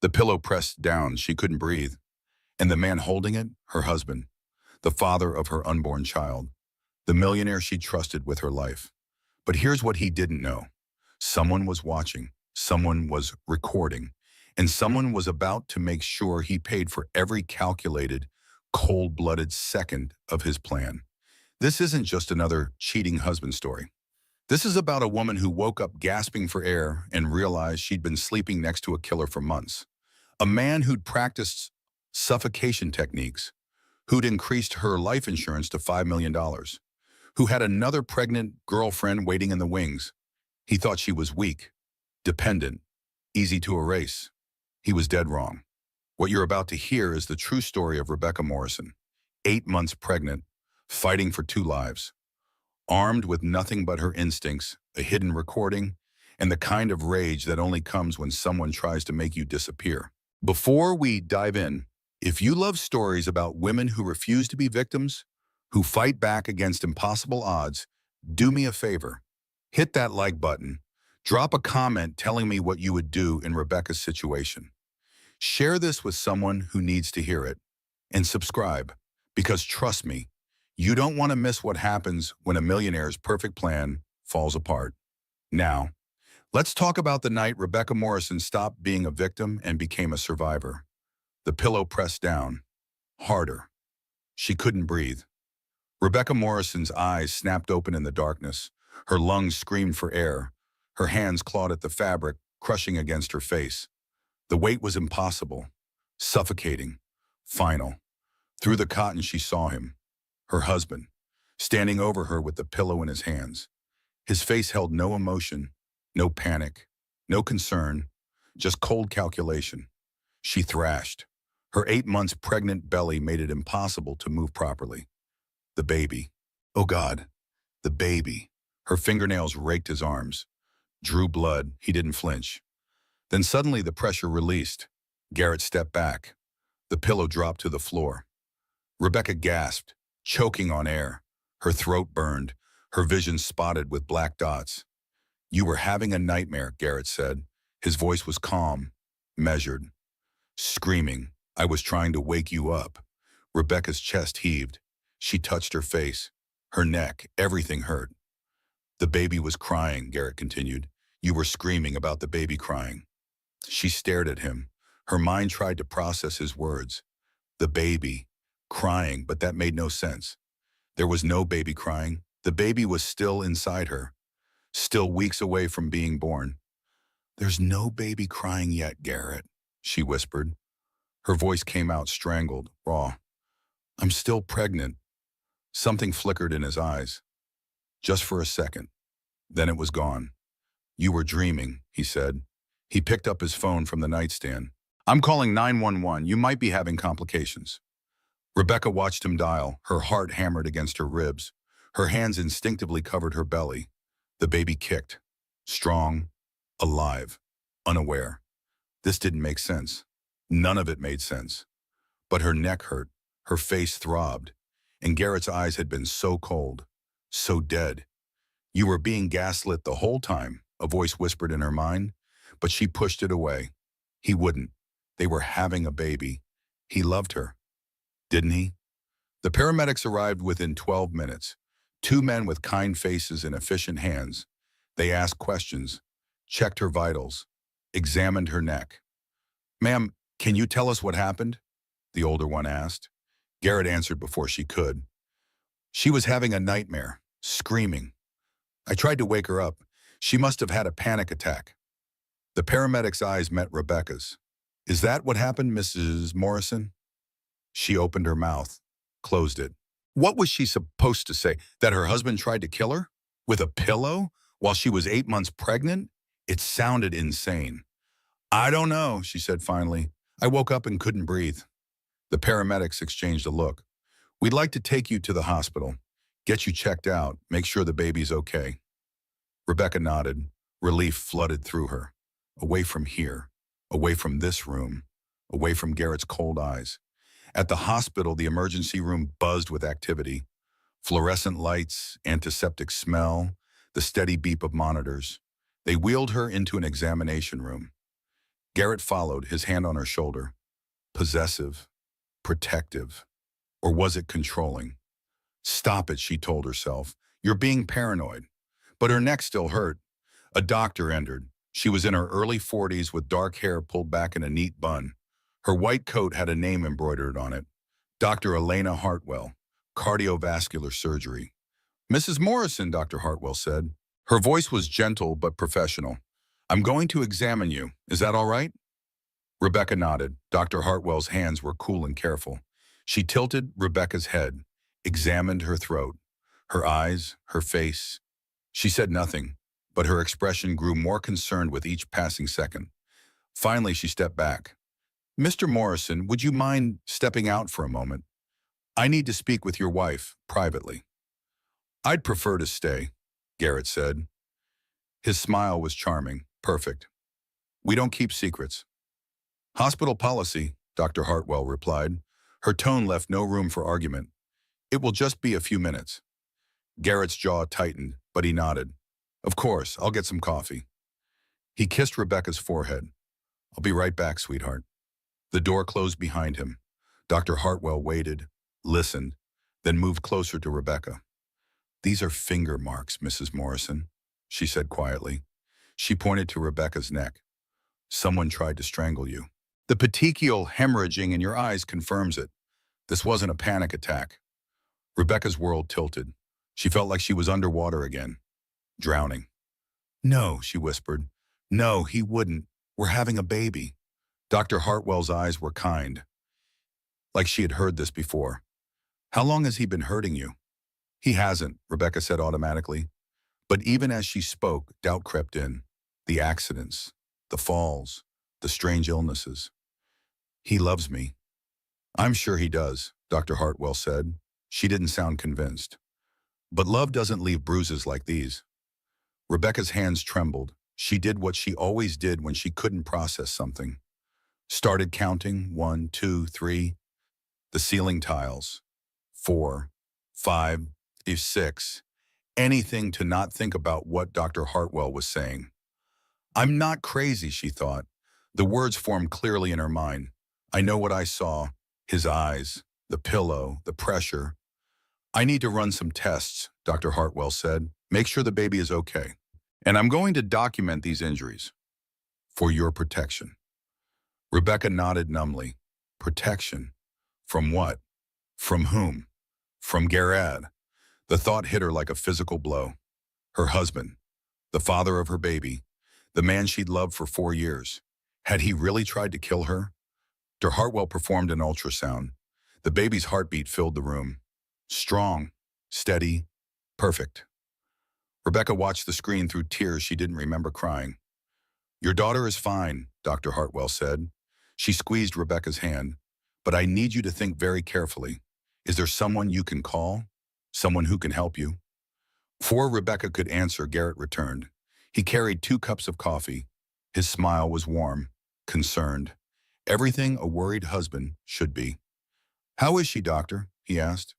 The pillow pressed down, she couldn't breathe. And the man holding it, her husband, the father of her unborn child, the millionaire she trusted with her life. But here's what he didn't know. Someone was watching, someone was recording, and someone was about to make sure he paid for every calculated, cold-blooded second of his plan. This isn't just another cheating husband story. This is about a woman who woke up gasping for air and realized she'd been sleeping next to a killer for months. A man who'd practiced suffocation techniques, who'd increased her life insurance to $5 million, dollars, who had another pregnant girlfriend waiting in the wings. He thought she was weak, dependent, easy to erase. He was dead wrong. What you're about to hear is the true story of Rebecca Morrison, 8 months pregnant, fighting for 2 lives. Armed with nothing but her instincts, a hidden recording, and the kind of rage that only comes when someone tries to make you disappear. Before we dive in, if you love stories about women who refuse to be victims, who fight back against impossible odds, do me a favor. Hit that like button. Drop a comment telling me what you would do in Rebecca's situation. Share this with someone who needs to hear it. And subscribe, because trust me, you don't want to miss what happens when a millionaire's perfect plan falls apart. Now, let's talk about the night Rebecca Morrison stopped being a victim and became a survivor. The pillow pressed down, harder. She couldn't breathe. Rebecca Morrison's eyes snapped open in the darkness. Her lungs screamed for air. Her hands clawed at the fabric, crushing against her face. The weight was impossible, suffocating, final. Through the cotton she saw him, her husband, standing over her with the pillow in his hands. His face held no emotion, no panic, no concern, just cold calculation. She thrashed. Her 8 months pregnant belly made it impossible to move properly. The baby. Oh God, the baby. Her fingernails raked his arms. Drew blood. He didn't flinch. Then suddenly the pressure released. Garrett stepped back. The pillow dropped to the floor. Rebecca gasped, choking on air. Her throat burned, her vision spotted with black dots. "You were having a nightmare," Garrett said. His voice was calm, measured. Screaming, "I was trying to wake you up." Rebecca's chest heaved. She touched her face, her neck, everything hurt. "The baby was crying," Garrett continued. "You were screaming about the baby crying." She stared at him. Her mind tried to process his words. The baby, crying, but that made no sense. There was no baby crying. The baby was still inside her, still weeks away from being born. "There's no baby crying yet, Garrett," she whispered. Her voice came out strangled, raw. "I'm still pregnant." Something flickered in his eyes. Just for a second. Then it was gone. "You were dreaming," he said. He picked up his phone from the nightstand. "I'm calling 911. You might be having complications." Rebecca watched him dial, her heart hammered against her ribs. Her hands instinctively covered her belly. The baby kicked. Strong, alive, unaware. This didn't make sense. None of it made sense. But her neck hurt, her face throbbed, and Garrett's eyes had been so cold, so dead. "You were being gaslit the whole time," a voice whispered in her mind, but she pushed it away. He wouldn't. They were having a baby. He loved her. Didn't he? The paramedics arrived within 12 minutes. 2 men with kind faces and efficient hands. They asked questions, checked her vitals, examined her neck. "Ma'am, can you tell us what happened?" the older one asked. Garrett answered before she could. "She was having a nightmare, screaming. I tried to wake her up. She must have had a panic attack." The paramedic's eyes met Rebecca's. "Is that what happened, Mrs. Morrison?" She opened her mouth, closed it. What was she supposed to say? That her husband tried to kill her? With a pillow? While she was 8 months pregnant? It sounded insane. "I don't know," she said finally. "I woke up and couldn't breathe." The paramedics exchanged a look. "We'd like to take you to the hospital, get you checked out, make sure the baby's okay." Rebecca nodded. Relief flooded through her. Away from here, away from this room, away from Garrett's cold eyes. At the hospital, the emergency room buzzed with activity. Fluorescent lights, antiseptic smell, the steady beep of monitors. They wheeled her into an examination room. Garrett followed, his hand on her shoulder. Possessive, protective, or was it controlling? Stop it, she told herself. You're being paranoid. But her neck still hurt. A doctor entered. She was in her early 40s with dark hair pulled back in a neat bun. Her white coat had a name embroidered on it. Dr. Elena Hartwell, cardiovascular surgery. Mrs. Morrison, Dr. Hartwell said. Her voice was gentle but professional. I'm going to examine you. Is that all right? Rebecca nodded. Dr. Hartwell's hands were cool and careful. She tilted Rebecca's head, examined her throat, her eyes, her face. She said nothing, but her expression grew more concerned with each passing second. Finally, she stepped back. Mr. Morrison, would you mind stepping out for a moment? I need to speak with your wife, privately. I'd prefer to stay, Garrett said. His smile was charming, perfect. We don't keep secrets. Hospital policy, Dr. Hartwell replied. Her tone left no room for argument. It will just be a few minutes. Garrett's jaw tightened, but he nodded. Of course, I'll get some coffee. He kissed Rebecca's forehead. I'll be right back, sweetheart. The door closed behind him. Dr. Hartwell waited, listened, then moved closer to Rebecca. These are finger marks, Mrs. Morrison, she said quietly. She pointed to Rebecca's neck. Someone tried to strangle you. The petechial hemorrhaging in your eyes confirms it. This wasn't a panic attack. Rebecca's world tilted. She felt like she was underwater again, drowning. No, she whispered. No, he wouldn't. We're having a baby. Dr. Hartwell's eyes were kind, like she had heard this before. How long has he been hurting you? He hasn't, Rebecca said automatically. But even as she spoke, doubt crept in. The accidents, the falls, the strange illnesses. He loves me. I'm sure he does, Dr. Hartwell said. She didn't sound convinced. But love doesn't leave bruises like these. Rebecca's hands trembled. She did what she always did when she couldn't process something. Started counting, 1, 2, 3. The ceiling tiles. 4, 5, 6. Anything to not think about what Dr. Hartwell was saying. I'm not crazy, she thought. The words formed clearly in her mind. I know what I saw. His eyes, the pillow, the pressure. I need to run some tests, Dr. Hartwell said. Make sure the baby is okay. And I'm going to document these injuries. For your protection. Rebecca nodded numbly. Protection? From what? From whom? From Garrett. The thought hit her like a physical blow. Her husband, the father of her baby, the man she'd loved for 4 years. Had he really tried to kill her? Dr. Hartwell performed an ultrasound. The baby's heartbeat filled the room. Strong, steady, perfect. Rebecca watched the screen through tears she didn't remember crying. Your daughter is fine, Dr. Hartwell said. She squeezed Rebecca's hand. But I need you to think very carefully. Is there someone you can call? Someone who can help you? Before Rebecca could answer, Garrett returned. He carried 2 cups of coffee. His smile was warm, concerned. Everything a worried husband should be. How is she, doctor? He asked.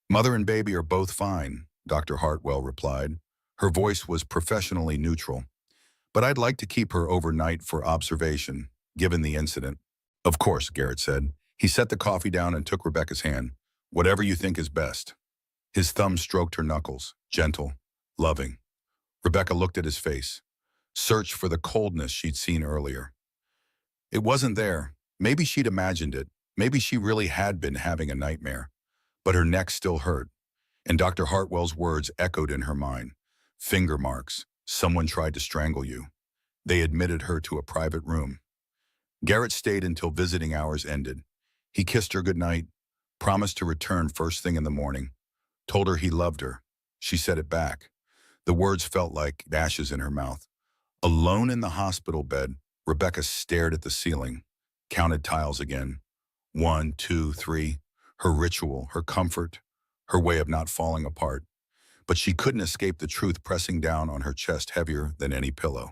Mother and baby are both fine, Dr. Hartwell replied. Her voice was professionally neutral. But I'd like to keep her overnight for observation, given the incident. Of course, Garrett said. He set the coffee down and took Rebecca's hand. Whatever you think is best. His thumb stroked her knuckles, gentle, loving. Rebecca looked at his face, searched for the coldness she'd seen earlier. It wasn't there. Maybe she'd imagined it. Maybe she really had been having a nightmare. But her neck still hurt, and Dr. Hartwell's words echoed in her mind. Finger marks. Someone tried to strangle you. They admitted her to a private room. Garrett stayed until visiting hours ended. He kissed her goodnight, promised to return first thing in the morning, told her he loved her. She said it back. The words felt like ashes in her mouth. Alone in the hospital bed, Rebecca stared at the ceiling, counted tiles again. 1, 2, 3. Her ritual, her comfort, her way of not falling apart. But she couldn't escape the truth pressing down on her chest heavier than any pillow.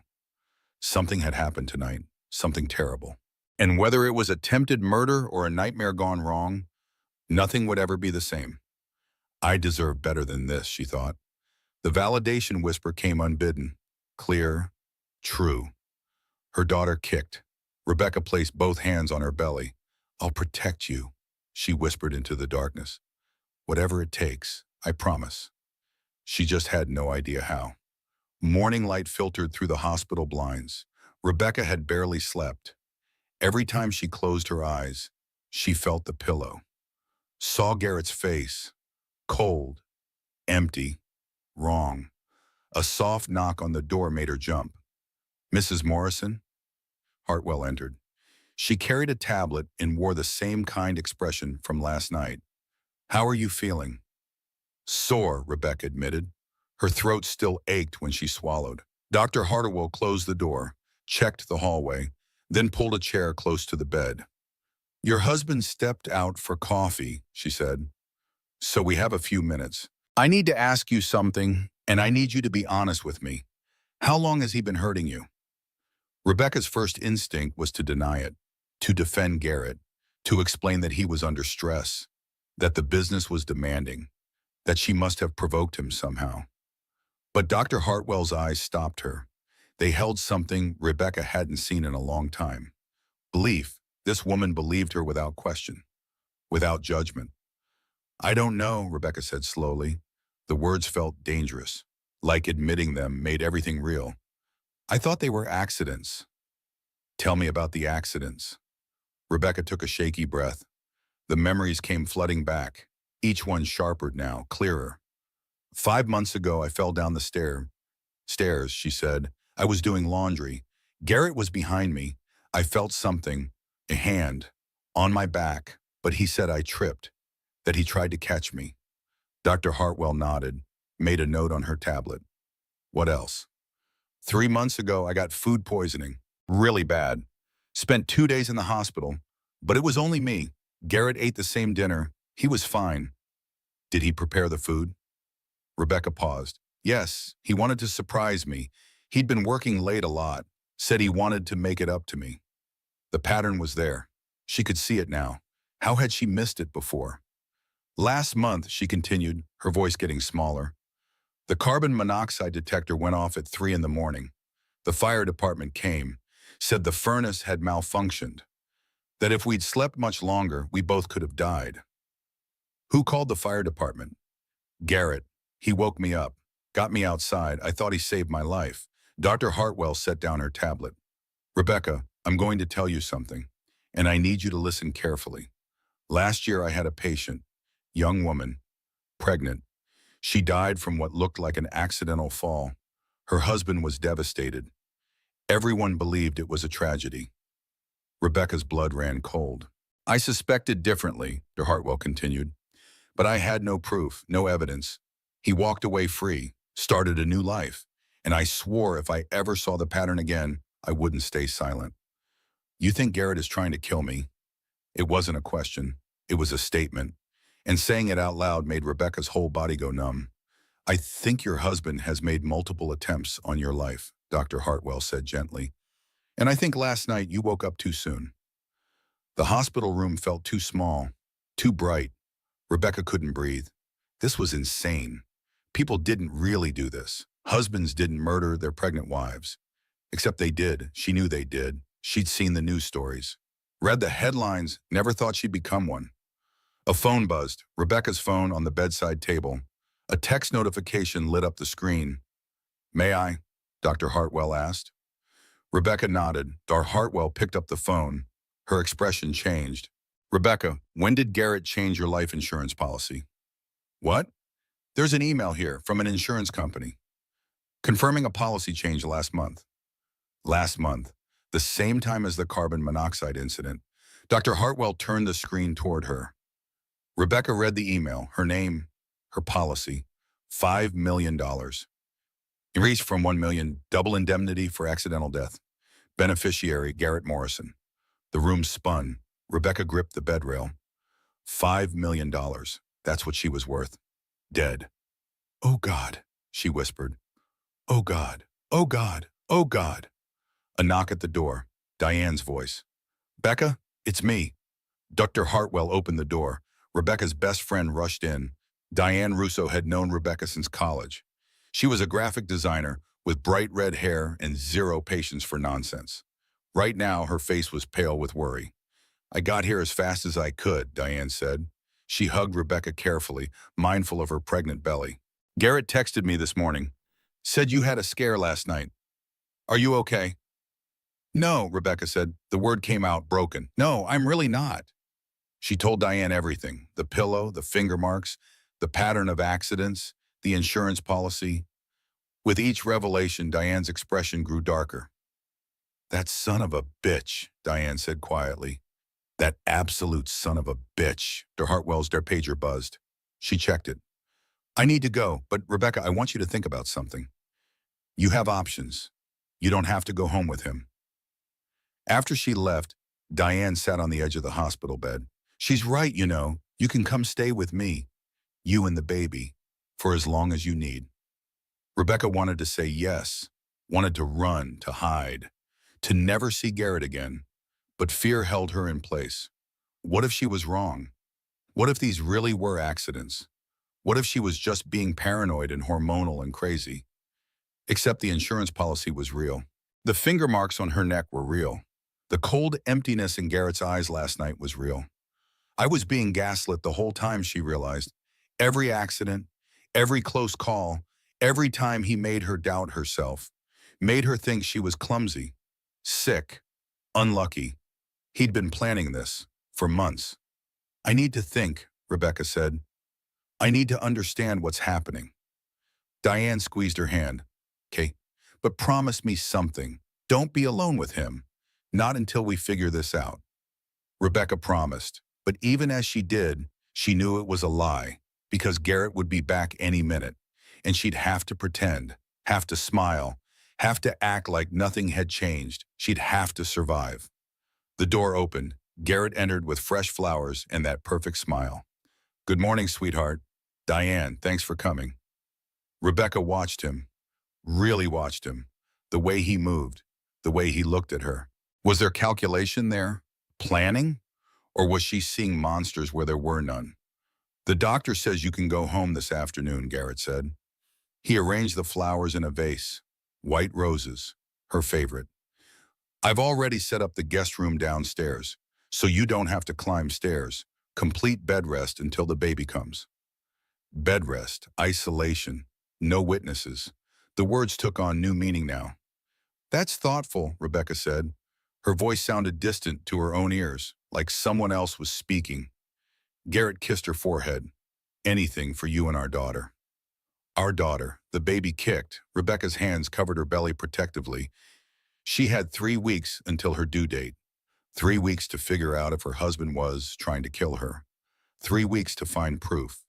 Something had happened tonight, something terrible. And whether it was attempted murder or a nightmare gone wrong, nothing would ever be the same. I deserve better than this, she thought. The validation whisper came unbidden, clear, true. Her daughter kicked. Rebecca placed both hands on her belly. "I'll protect you," she whispered into the darkness. "Whatever it takes, I promise." She just had no idea how. Morning light filtered through the hospital blinds. Rebecca had barely slept. Every time she closed her eyes, she felt the pillow. Saw Garrett's face. Cold. Empty. Wrong. A soft knock on the door made her jump. "Mrs. Morrison?" Hartwell entered. She carried a tablet and wore the same kind expression from last night. "How are you feeling?" "Sore," Rebecca admitted. Her throat still ached when she swallowed. Dr. Hartwell closed the door, checked the hallway, then pulled a chair close to the bed. "Your husband stepped out for coffee," she said. "So we have a few minutes. I need to ask you something, and I need you to be honest with me. How long has he been hurting you?" Rebecca's first instinct was to deny it, to defend Garrett, to explain that he was under stress, that the business was demanding, that she must have provoked him somehow. But Dr. Hartwell's eyes stopped her. They held something Rebecca hadn't seen in a long time. Belief. This woman believed her without question, without judgment. "I don't know," Rebecca said slowly. The words felt dangerous, like admitting them made everything real. "I thought they were accidents." "Tell me about the accidents." Rebecca took a shaky breath. The memories came flooding back, each one sharper now, clearer. "5 months ago, I fell down the stairs, she said. "I was doing laundry. Garrett was behind me. I felt something, a hand, on my back, but he said I tripped, that he tried to catch me." Dr. Hartwell nodded, made a note on her tablet. "What else?" "3 months ago, I got food poisoning. Really bad. Spent 2 days in the hospital, but it was only me. Garrett ate the same dinner. He was fine." "Did he prepare the food?" Rebecca paused. "Yes, he wanted to surprise me. He'd been working late a lot, said he wanted to make it up to me." The pattern was there. She could see it now. How had she missed it before? "Last month," she continued, her voice getting smaller, "the carbon monoxide detector went off at 3 in the morning. The fire department came, said the furnace had malfunctioned, that if we'd slept much longer, we both could have died." "Who called the fire department?" "Garrett. He woke me up, got me outside. I thought he saved my life." Dr. Hartwell set down her tablet. "Rebecca, I'm going to tell you something, and I need you to listen carefully. Last year I had a patient, young woman, pregnant. She died from what looked like an accidental fall. Her husband was devastated. Everyone believed it was a tragedy." Rebecca's blood ran cold. "I suspected differently," Dr. Hartwell continued, "but I had no proof, no evidence. He walked away free, started a new life, and I swore if I ever saw the pattern again, I wouldn't stay silent." "You think Garrett is trying to kill me?" It wasn't a question. It was a statement. And saying it out loud made Rebecca's whole body go numb. "I think your husband has made multiple attempts on your life," Dr. Hartwell said gently. "And I think last night you woke up too soon." The hospital room felt too small, too bright. Rebecca couldn't breathe. This was insane. People didn't really do this. Husbands didn't murder their pregnant wives. Except they did. She knew they did. She'd seen the news stories. Read the headlines, never thought she'd become one. A phone buzzed, Rebecca's phone on the bedside table. A text notification lit up the screen. "May I?" Dr. Hartwell asked. Rebecca nodded. Dr. Hartwell picked up the phone. Her expression changed. "Rebecca, when did Garrett change your life insurance policy?" "What?" "There's an email here from an insurance company confirming a policy change last month." Last month, the same time as the carbon monoxide incident. Dr. Hartwell turned the screen toward her. Rebecca read the email, her name, her policy, $5 million. Increased from $1 million, double indemnity for accidental death. Beneficiary, Garrett Morrison. The room spun. Rebecca gripped the bed rail. $5 million. That's what she was worth. Dead. "Oh God," she whispered. "Oh God, oh God, oh God." A knock at the door. Diane's voice. "Becca, it's me." Dr. Hartwell opened the door. Rebecca's best friend rushed in. Diane Russo had known Rebecca since college. She was a graphic designer with bright red hair and zero patience for nonsense. Right now, her face was pale with worry. I got here as fast as I could, Diane said. She hugged Rebecca carefully, mindful of her pregnant belly. Garrett texted me this morning. Said you had a scare last night. Are you okay? No, Rebecca said. The word came out broken. No, I'm really not. She told Diane everything. The pillow, the finger marks, the pattern of accidents, the insurance policy. With each revelation, Diane's expression grew darker. That son of a bitch, Diane said quietly. That absolute son of a bitch. Der Hartwell's der pager buzzed. She checked it. I need to go, but Rebecca, I want you to think about something. You have options. You don't have to go home with him. After she left, Diane sat on the edge of the hospital bed. She's right, you know. You can come stay with me, you and the baby, for as long as you need. Rebecca wanted to say yes, wanted to run, to hide, to never see Garrett again, but fear held her in place. What if she was wrong? What if these really were accidents? What if she was just being paranoid and hormonal and crazy? Except the insurance policy was real. The finger marks on her neck were real. The cold emptiness in Garrett's eyes last night was real. I was being gaslit the whole time, she realized. Every accident, every close call, every time he made her doubt herself, made her think she was clumsy, sick, unlucky. He'd been planning this for months. I need to think, Rebecca said. I need to understand what's happening. Diane squeezed her hand. Okay, but promise me something. Don't be alone with him. Not until we figure this out. Rebecca promised, but even as she did, she knew it was a lie, because Garrett would be back any minute, and she'd have to pretend, have to smile, have to act like nothing had changed. She'd have to survive. The door opened. Garrett entered with fresh flowers and that perfect smile. Good morning, sweetheart. Diane, thanks for coming. Rebecca watched him, really watched him, the way he moved, the way he looked at her. Was there calculation there? Planning? Or was she seeing monsters where there were none? The doctor says you can go home this afternoon, Garrett said. He arranged the flowers in a vase, white roses, her favorite. I've already set up the guest room downstairs, so you don't have to climb stairs. Complete bed rest until the baby comes. Bed rest, isolation, no witnesses. The words took on new meaning now. That's thoughtful, Rebecca said. Her voice sounded distant to her own ears, like someone else was speaking. Garrett kissed her forehead. Anything for you and our daughter. Our daughter. The baby kicked. Rebecca's hands covered her belly protectively. She had 3 weeks until her due date. 3 weeks to figure out if her husband was trying to kill her. 3 weeks to find proof.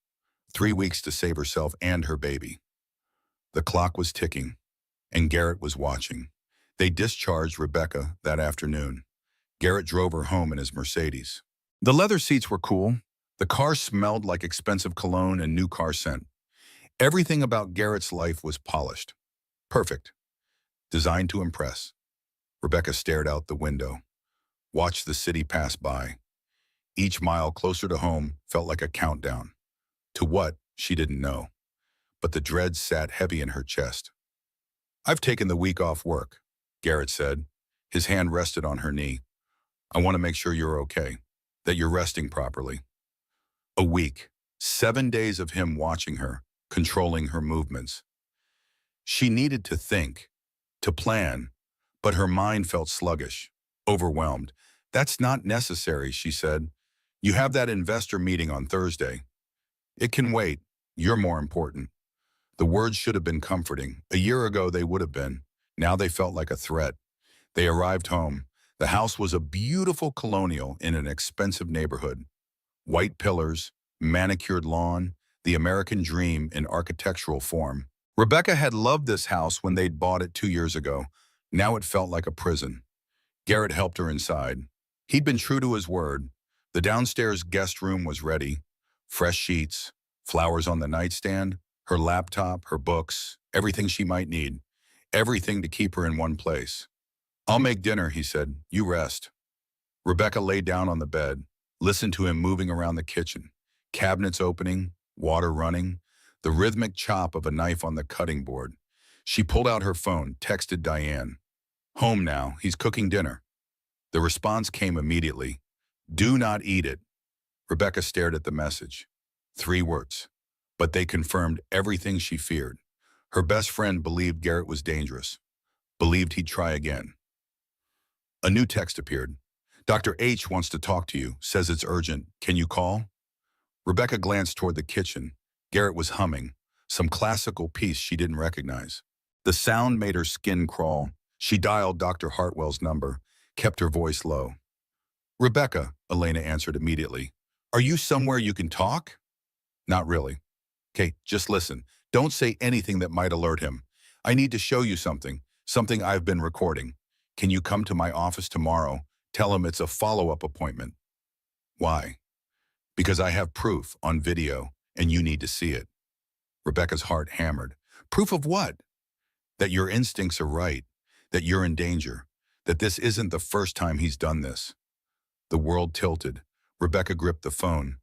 3 weeks to save herself and her baby. The clock was ticking, and Garrett was watching. They discharged Rebecca that afternoon. Garrett drove her home in his Mercedes. The leather seats were cool. The car smelled like expensive cologne and new car scent. Everything about Garrett's life was polished. Perfect. Designed to impress. Rebecca stared out the window, watched the city pass by. Each mile closer to home felt like a countdown. To what, she didn't know. But the dread sat heavy in her chest. I've taken the week off work, Garrett said. His hand rested on her knee. I want to make sure you're okay, that you're resting properly. A week, 7 days of him watching her, controlling her movements. She needed to think, to plan, but her mind felt sluggish, overwhelmed. That's not necessary, she said. You have that investor meeting on Thursday. It can wait. You're more important. The words should have been comforting. A year ago they would have been. Now they felt like a threat. They arrived home. The house was a beautiful colonial in an expensive neighborhood. White pillars, manicured lawn, the American dream in architectural form. Rebecca had loved this house when they'd bought it 2 years ago. Now it felt like a prison. Garrett helped her inside. He'd been true to his word. The downstairs guest room was ready. Fresh sheets, flowers on the nightstand, her laptop, her books, everything she might need. Everything to keep her in one place. I'll make dinner, he said. You rest. Rebecca lay down on the bed, listened to him moving around the kitchen. Cabinets opening, water running, the rhythmic chop of a knife on the cutting board. She pulled out her phone, texted Diane. Home now, he's cooking dinner. The response came immediately. Do not eat it. Rebecca stared at the message. 3 words. But they confirmed everything she feared. Her best friend believed Garrett was dangerous, believed he'd try again. A new text appeared. Dr. H wants to talk to you, says it's urgent. Can you call? Rebecca glanced toward the kitchen. Garrett was humming, some classical piece she didn't recognize. The sound made her skin crawl. She dialed Dr. Hartwell's number, kept her voice low. Rebecca, Elena answered immediately. Are you somewhere you can talk? Not really. Okay, just listen. Don't say anything that might alert him. I need to show you something I've been recording. Can you come to my office tomorrow? Tell him it's a follow-up appointment. Why? Because I have proof on video, and you need to see it. Rebecca's heart hammered. Proof of what? That your instincts are right, that you're in danger, that this isn't the first time he's done this. The world tilted. Rebecca gripped the phone.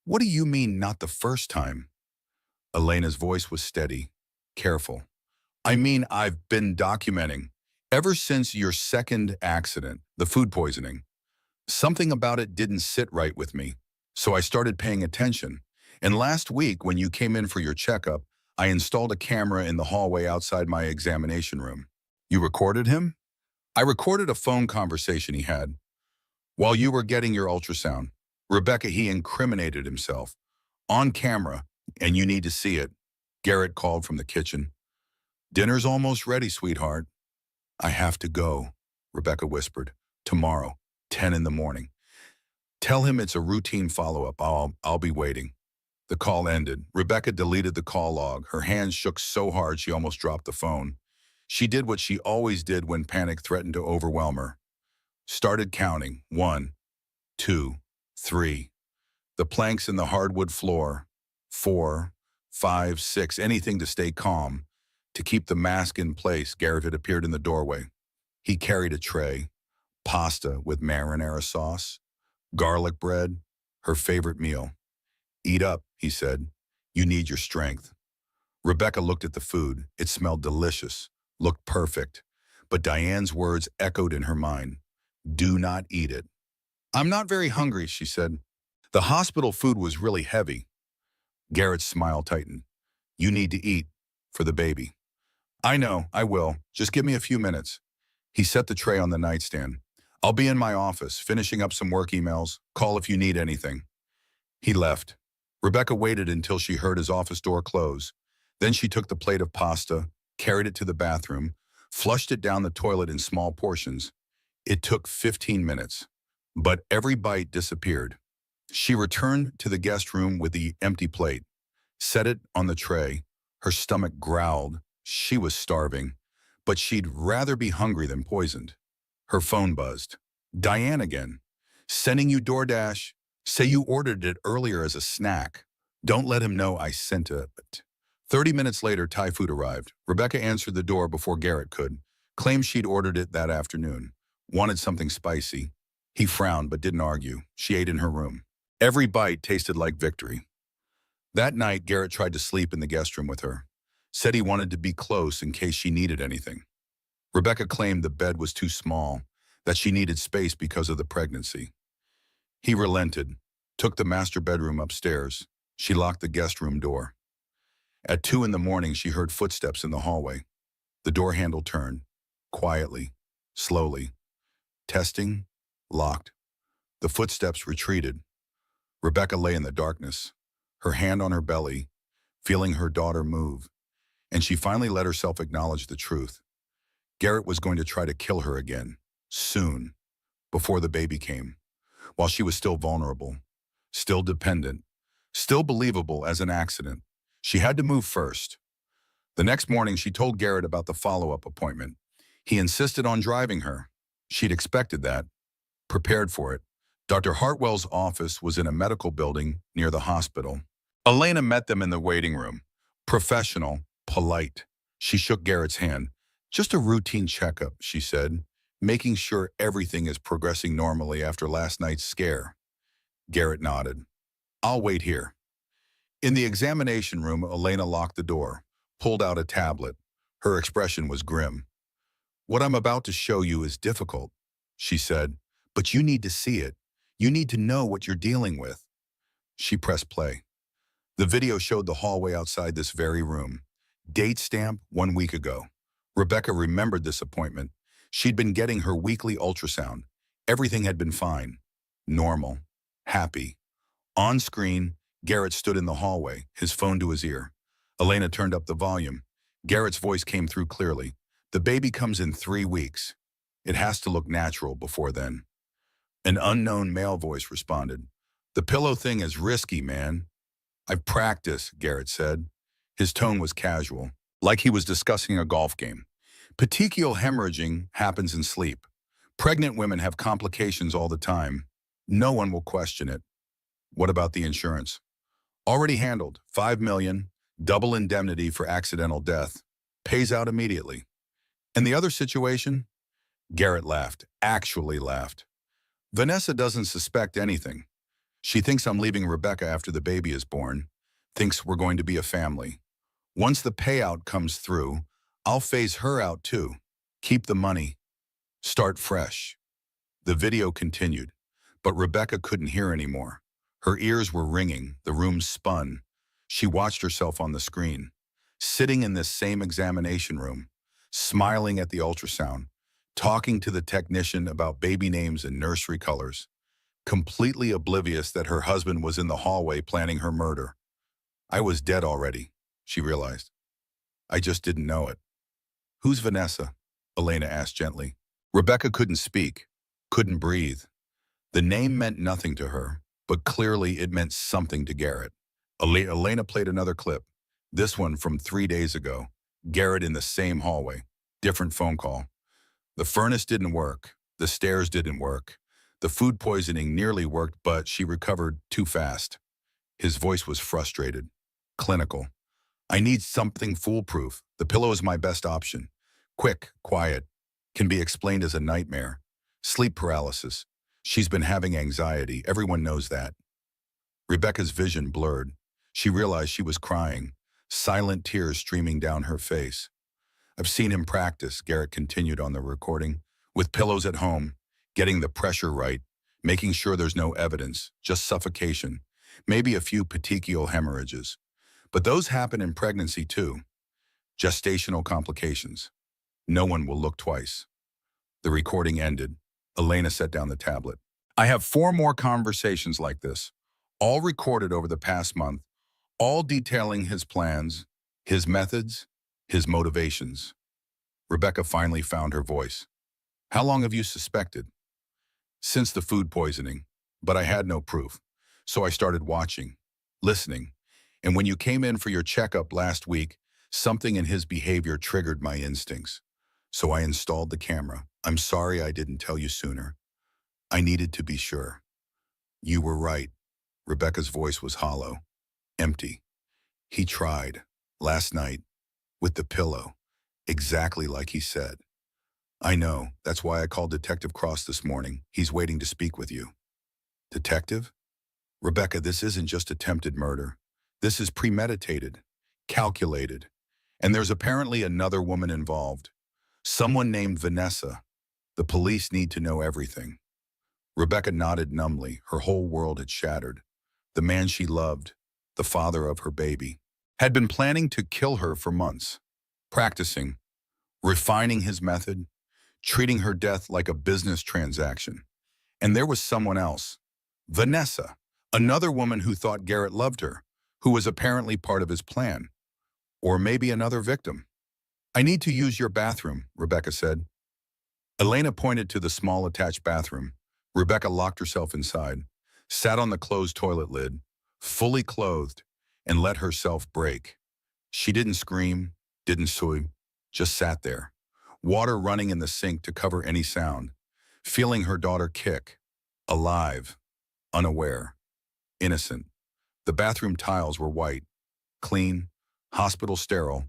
What do you mean, not the first time? Elena's voice was steady, careful. I mean, I've been documenting. Ever since your second accident, the food poisoning, something about it didn't sit right with me. So I started paying attention. And last week, when you came in for your checkup, I installed a camera in the hallway outside my examination room. You recorded him? I recorded a phone conversation he had. While you were getting your ultrasound, Rebecca, he incriminated himself. On camera, and you need to see it. Garrett called from the kitchen. Dinner's almost ready, sweetheart. I have to go, Rebecca whispered. Tomorrow, 10 in the morning. Tell him it's a routine follow-up. I'll be waiting. The call ended. Rebecca deleted the call log. Her hands shook so hard she almost dropped the phone. She did what she always did when panic threatened to overwhelm her. Started counting. 1, 2, 3. The planks in the hardwood floor. 4, 5, 6. Anything to stay calm. To keep the mask in place, Garrett had appeared in the doorway. He carried a tray. Pasta with marinara sauce. Garlic bread. Her favorite meal. Eat up, he said. You need your strength. Rebecca looked at the food. It smelled delicious, looked perfect. But Diane's words echoed in her mind. Do not eat it. I'm not very hungry, she said. The hospital food was really heavy. Garrett's smile tightened. You need to eat, for the baby. I know, I will. Just give me a few minutes. He set the tray on the nightstand. I'll be in my office, finishing up some work emails. Call if you need anything. He left. Rebecca waited until she heard his office door close. Then she took the plate of pasta, carried it to the bathroom, flushed it down the toilet in small portions. It took 15 minutes, but every bite disappeared. She returned to the guest room with the empty plate, set it on the tray. Her stomach growled. She was starving, but she'd rather be hungry than poisoned. Her phone buzzed. Diane again. Sending you DoorDash. Say you ordered it earlier as a snack. Don't let him know I sent it. 30 minutes later, Thai food arrived. Rebecca answered the door before Garrett could. Claimed she'd ordered it that afternoon. Wanted something spicy. He frowned but didn't argue. She ate in her room. Every bite tasted like victory. That night, Garrett tried to sleep in the guest room with her. Said he wanted to be close in case she needed anything. Rebecca claimed the bed was too small, that she needed space because of the pregnancy. He relented, took the master bedroom upstairs. She locked the guest room door. At 2 in the morning, she heard footsteps in the hallway. The door handle turned, quietly, slowly. Testing, locked. The footsteps retreated. Rebecca lay in the darkness, her hand on her belly, feeling her daughter move, and she finally let herself acknowledge the truth. Garrett was going to try to kill her again, soon, before the baby came, while she was still vulnerable, still dependent, still believable as an accident. She had to move first. The next morning, she told Garrett about the follow-up appointment. He insisted on driving her. She'd expected that, prepared for it. Dr. Hartwell's office was in a medical building near the hospital. Elena met them in the waiting room. Professional, polite. She shook Garrett's hand. Just a routine checkup, she said, making sure everything is progressing normally after last night's scare. Garrett nodded. I'll wait here. In the examination room, Elena locked the door, pulled out a tablet. Her expression was grim. What I'm about to show you is difficult, she said, But you need to see it. You need to know what you're dealing with. She pressed play. The video showed the hallway outside this very room. Date stamp 1 week ago. Rebecca remembered this appointment. She'd been getting her weekly ultrasound. Everything had been fine. Normal. Happy. On screen, Garrett stood in the hallway, his phone to his ear. Elena turned up the volume. Garrett's voice came through clearly. The baby comes in 3 weeks. It has to look natural before then. An unknown male voice responded. The pillow thing is risky, man. I've practiced, Garrett said. His tone was casual, like he was discussing a golf game. Petechial hemorrhaging happens in sleep. Pregnant women have complications all the time. No one will question it. What about the insurance? Already handled. $5 million, double indemnity for accidental death. Pays out immediately. And the other situation? Garrett laughed, actually laughed. Vanessa doesn't suspect anything. She thinks I'm leaving Rebecca after the baby is born, thinks we're going to be a family. Once the payout comes through, I'll phase her out too. Keep the money. Start fresh. The video continued, but Rebecca couldn't hear anymore. Her ears were ringing, the room spun. She watched herself on the screen, sitting in this same examination room, smiling at the ultrasound, talking to the technician about baby names and nursery colors, completely oblivious that her husband was in the hallway planning her murder. I was dead already, she realized. I just didn't know it. Who's Vanessa? Elena asked gently. Rebecca couldn't speak, couldn't breathe. The name meant nothing to her, but clearly it meant something to Garrett. Elena played another clip, this one from 3 days ago. Garrett in the same hallway, different phone call. The furnace didn't work, the stairs didn't work. The food poisoning nearly worked, but she recovered too fast. His voice was frustrated, clinical. I need something foolproof. The pillow is my best option. Quick, quiet, can be explained as a nightmare. Sleep paralysis. She's been having anxiety. Everyone knows that. Rebecca's vision blurred. She realized she was crying, silent tears streaming down her face. I've seen him practice, Garrett continued on the recording, with pillows at home, getting the pressure right, making sure there's no evidence, just suffocation, maybe a few petechial hemorrhages. But those happen in pregnancy too. Gestational complications. No one will look twice. The recording ended. Elena set down the tablet. I have 4 more conversations like this, all recorded over the past month, all detailing his plans, his methods, his motivations. Rebecca finally found her voice. How long have you suspected? Since the food poisoning, but I had no proof. So I started watching, listening. And when you came in for your checkup last week, something in his behavior triggered my instincts. So I installed the camera. I'm sorry I didn't tell you sooner. I needed to be sure. You were right. Rebecca's voice was hollow, empty. He tried, last night, with the pillow, exactly like he said. I know, that's why I called Detective Cross this morning. He's waiting to speak with you. Detective? Rebecca, this isn't just attempted murder. This is premeditated, calculated. And there's apparently another woman involved. Someone named Vanessa. The police need to know everything. Rebecca nodded numbly. Her whole world had shattered. The man she loved, the father of her baby, had been planning to kill her for months, practicing, refining his method, treating her death like a business transaction. And there was someone else, Vanessa, another woman who thought Garrett loved her, who was apparently part of his plan. Or maybe another victim. I need to use your bathroom, Rebecca said. Elena pointed to the small attached bathroom. Rebecca locked herself inside, sat on the closed toilet lid, fully clothed, and let herself break. She didn't scream, didn't sob, just sat there, water running in the sink to cover any sound, feeling her daughter kick, alive, unaware, innocent. The bathroom tiles were white, clean, hospital sterile.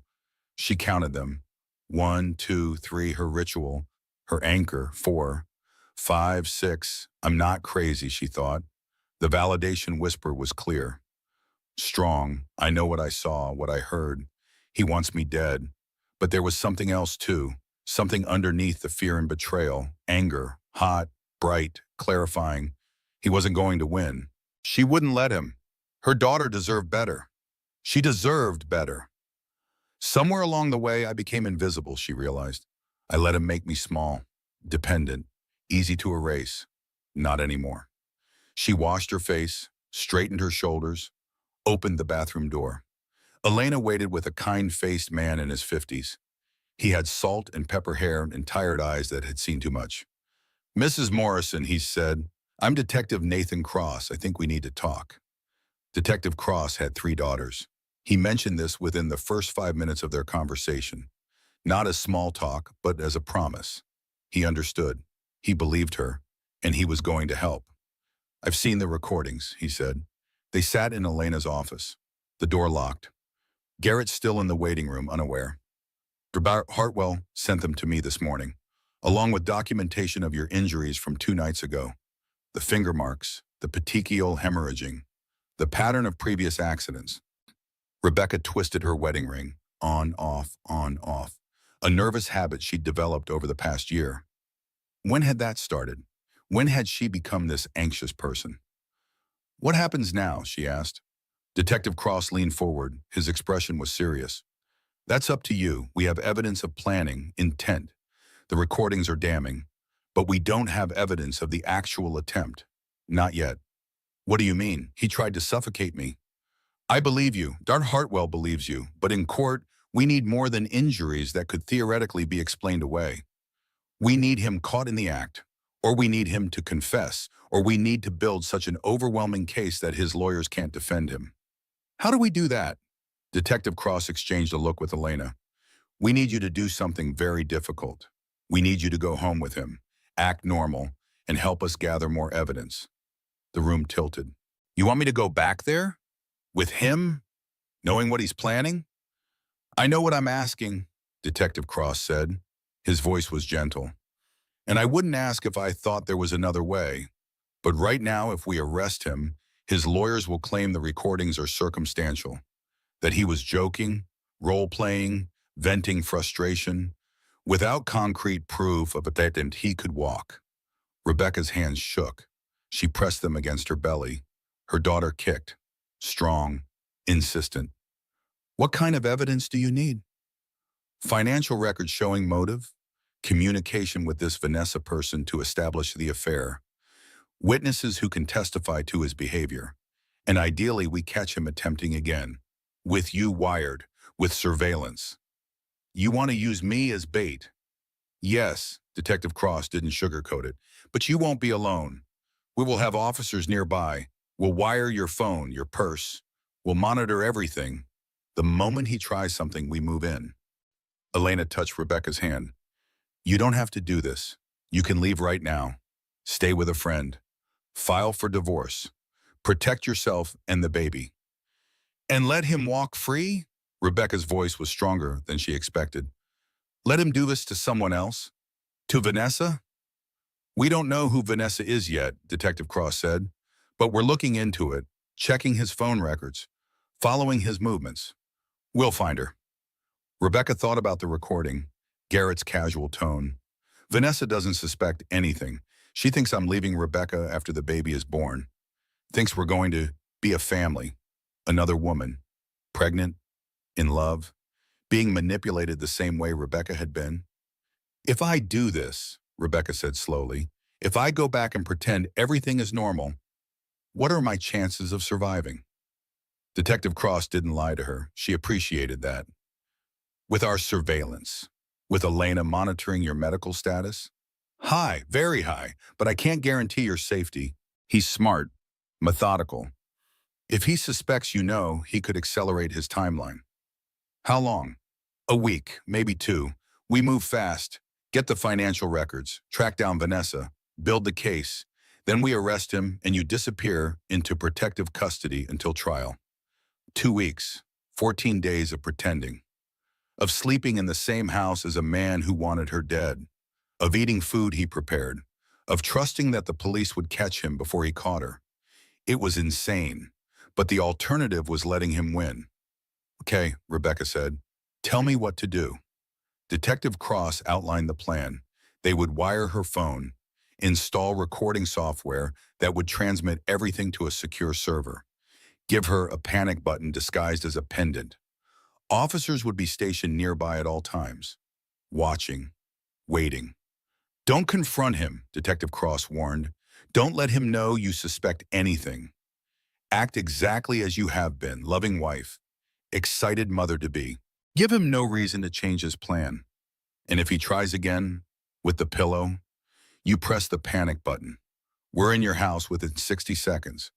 She counted them. 1, 2, 3, her ritual, her anchor, 4, 5, 6. I'm not crazy, she thought. The validation whisper was clear. Strong, I know what I saw, what I heard. He wants me dead. But there was something else too, something underneath the fear and betrayal, anger, hot, bright, clarifying he wasn't going to win. She wouldn't let him. Her daughter deserved better. She deserved better. Somewhere along the way, I became invisible, she realized. I let him make me small, dependent, easy to erase. Not anymore. She washed her face, straightened her shoulders, opened the bathroom door. Elena waited with a kind-faced man in his 50s. He had salt and pepper hair and tired eyes that had seen too much. "Mrs. Morrison," he said, "I'm Detective Nathan Cross. I think we need to talk." Detective Cross had 3 daughters. He mentioned this within the first 5 minutes of their conversation. Not as small talk, but as a promise. He understood. He believed her, and he was going to help. "I've seen the recordings," he said. They sat in Elena's office. The door locked. Garrett's still in the waiting room, unaware. "Hartwell sent them to me this morning, along with documentation of your injuries from 2 nights ago. The finger marks, the petechial hemorrhaging, the pattern of previous accidents." Rebecca twisted her wedding ring, on, off, a nervous habit she'd developed over the past year. When had that started? When had she become this anxious person? "What happens now?" she asked. Detective Cross leaned forward. His expression was serious. "That's up to you. We have evidence of planning, intent. The recordings are damning, but we don't have evidence of the actual attempt. Not yet." "What do you mean? He tried to suffocate me." "I believe you. Dart Hartwell believes you. But in court, we need more than injuries that could theoretically be explained away. We need him caught in the act, or we need him to confess, or we need to build such an overwhelming case that his lawyers can't defend him." "How do we do that?" Detective Cross exchanged a look with Elena. "We need you to do something very difficult. We need you to go home with him, act normal, and help us gather more evidence." The room tilted. "You want me to go back there? With him? Knowing what he's planning?" "I know what I'm asking," Detective Cross said. His voice was gentle. "And I wouldn't ask if I thought there was another way. But right now, if we arrest him, his lawyers will claim the recordings are circumstantial, that he was joking, role-playing, venting frustration, without concrete proof of a attempt he could walk." Rebecca's hands shook. She pressed them against her belly. Her daughter kicked. Strong, insistent. "What kind of evidence do you need?" "Financial records showing motive, communication with this Vanessa person to establish the affair, witnesses who can testify to his behavior, and ideally we catch him attempting again, with you wired, with surveillance." "You want to use me as bait?" "Yes," Detective Cross didn't sugarcoat it, "but you won't be alone. We will have officers nearby. We'll wire your phone, your purse. We'll monitor everything. The moment he tries something, we move in." Elena touched Rebecca's hand. "You don't have to do this. You can leave right now. Stay with a friend. File for divorce. Protect yourself and the baby." "And let him walk free?" Rebecca's voice was stronger than she expected. "Let him do this to someone else? To Vanessa?" "We don't know who Vanessa is yet," Detective Cross said, "but we're looking into it, checking his phone records, following his movements. We'll find her." Rebecca thought about the recording, Garrett's casual tone. "Vanessa doesn't suspect anything. She thinks I'm leaving Rebecca after the baby is born. Thinks we're going to be a family. Another woman. Pregnant. In love. Being manipulated the same way Rebecca had been." "If I do this," Rebecca said slowly, "if I go back and pretend everything is normal, what are my chances of surviving?" Detective Cross didn't lie to her. She appreciated that. "With our surveillance, with Elena monitoring your medical status? High, very high, but I can't guarantee your safety. He's smart, methodical. If he suspects you know, he could accelerate his timeline." "How long?" "A week, maybe 2. We move fast, get the financial records, track down Vanessa, build the case. Then we arrest him and you disappear into protective custody until trial. 2 weeks, 14 days of pretending. Of sleeping in the same house as a man who wanted her dead. Of eating food he prepared. Of trusting that the police would catch him before he caught her. It was insane, but the alternative was letting him win." "Okay," Rebecca said. "Tell me what to do." Detective Cross outlined the plan. They would wire her phone, Install recording software that would transmit everything to a secure server. Give her a panic button disguised as a pendant. Officers would be stationed nearby at all times, watching, waiting. Don't confront him, Detective Cross warned. Don't let him know you suspect anything. Act exactly as you have been, loving wife, excited mother-to-be. Give him no reason to change his plan. And if he tries again, with the pillow, you press the panic button. We're in your house within 60 seconds.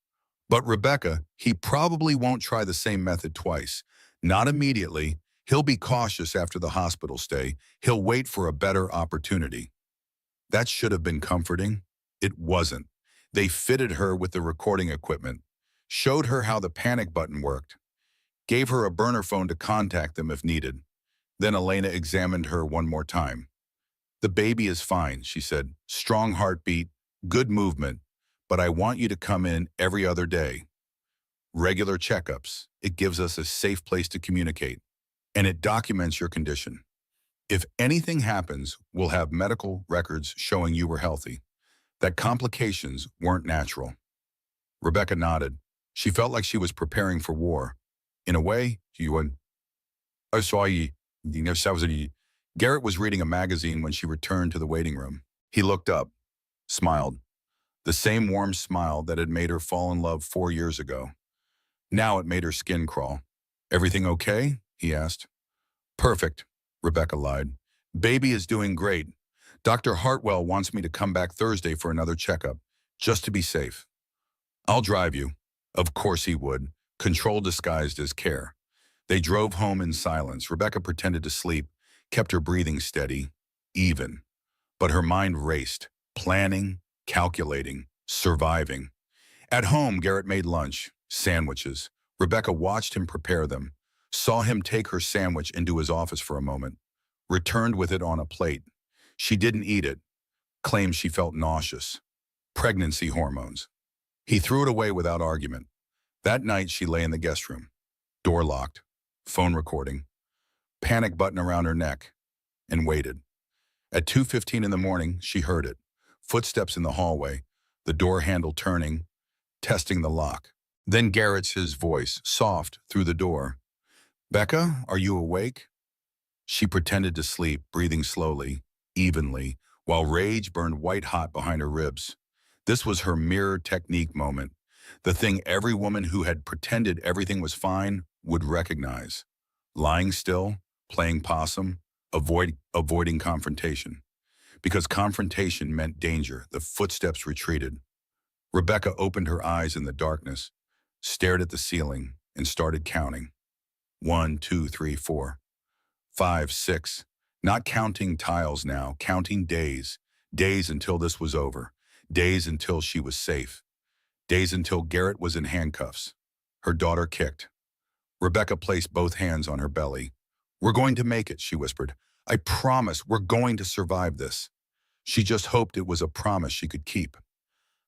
But Rebecca, he probably won't try the same method twice. Not immediately. He'll be cautious after the hospital stay. He'll wait for a better opportunity. That should have been comforting. It wasn't. They fitted her with the recording equipment, showed her how the panic button worked, gave her a burner phone to contact them if needed. Then Elena examined her one more time. The baby is fine, she said. Strong heartbeat, good movement, but I want you to come in every other day. Regular checkups. It gives us a safe place to communicate, and it documents your condition. If anything happens, we'll have medical records showing you were healthy, that complications weren't natural. Rebecca nodded. She felt like she was preparing for war. In a way, I saw you. Garrett was reading a magazine when she returned to the waiting room. He looked up, smiled. The same warm smile that had made her fall in love 4 years ago. Now it made her skin crawl. Everything okay? He asked. Perfect, Rebecca lied. Baby is doing great. Dr. Hartwell wants me to come back Thursday for another checkup, just to be safe. I'll drive you. Of course he would. Control disguised as care. They drove home in silence. Rebecca pretended to sleep, kept her breathing steady, even. But her mind raced, planning, calculating, surviving. At home, Garrett made lunch, sandwiches. Rebecca watched him prepare them, saw him take her sandwich into his office for a moment, returned with it on a plate. She didn't eat it, claimed she felt nauseous. Pregnancy hormones. He threw it away without argument. That night, she lay in the guest room. Door locked, phone recording, panic button around her neck, and waited. At 2:15 in the morning, she heard it. Footsteps in the hallway, the door handle turning, testing the lock. Then Garrett's his voice, soft, through the door. Becca, are you awake? She pretended to sleep, breathing slowly, evenly, while rage burned white-hot behind her ribs. This was her mirror technique moment, the thing every woman who had pretended everything was fine would recognize. Lying still, playing possum, avoiding confrontation. Because confrontation meant danger, the footsteps retreated. Rebecca opened her eyes in the darkness, stared at the ceiling, and started counting. 1, 2, 3, 4, 5, 6. Not counting tiles now, counting days. Days until this was over. Days until she was safe. Days until Garrett was in handcuffs. Her daughter kicked. Rebecca placed both hands on her belly. We're going to make it, she whispered. I promise we're going to survive this. She just hoped it was a promise she could keep.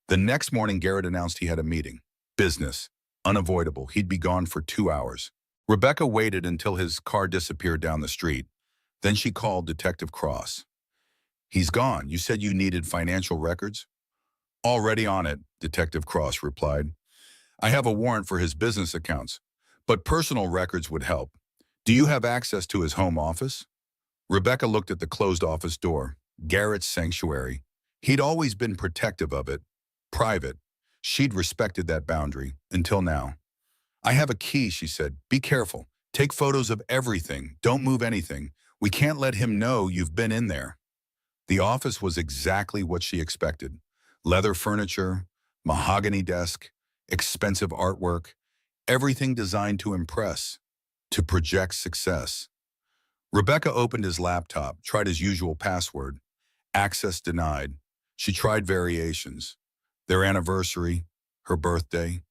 The next morning, Garrett announced he had a meeting. Business. Unavoidable. He'd be gone for 2 hours. Rebecca waited until his car disappeared down the street. Then she called Detective Cross. He's gone. You said you needed financial records? Already on it, Detective Cross replied. I have a warrant for his business accounts, but personal records would help. Do you have access to his home office? Rebecca looked at the closed office door. Garrett's sanctuary. He'd always been protective of it. Private. She'd respected that boundary, until now. I have a key, she said. Be careful. Take photos of everything. Don't move anything. We can't let him know you've been in there. The office was exactly what she expected. Leather furniture, mahogany desk, expensive artwork, everything designed to impress, to project success. Rebecca opened his laptop, tried his usual password. Access denied. She tried variations. Their anniversary, her birthday,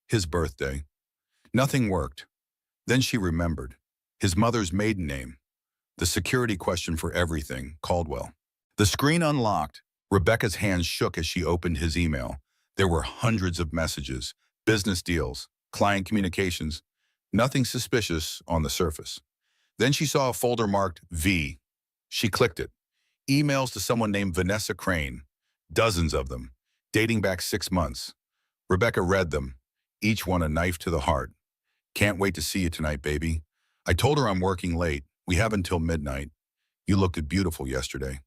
his birthday. Nothing worked. Then she remembered. His mother's maiden name. The security question for everything, Caldwell. The screen unlocked. Rebecca's hands shook as she opened his email. There were hundreds of messages, business deals, client communications, nothing suspicious on the surface. Then she saw a folder marked V. She clicked it. Emails to someone named Vanessa Crane. Dozens of them, dating back 6 months. Rebecca read them, each one a knife to the heart. Can't wait to see you tonight, baby. I told her I'm working late. We have until midnight. You looked beautiful yesterday.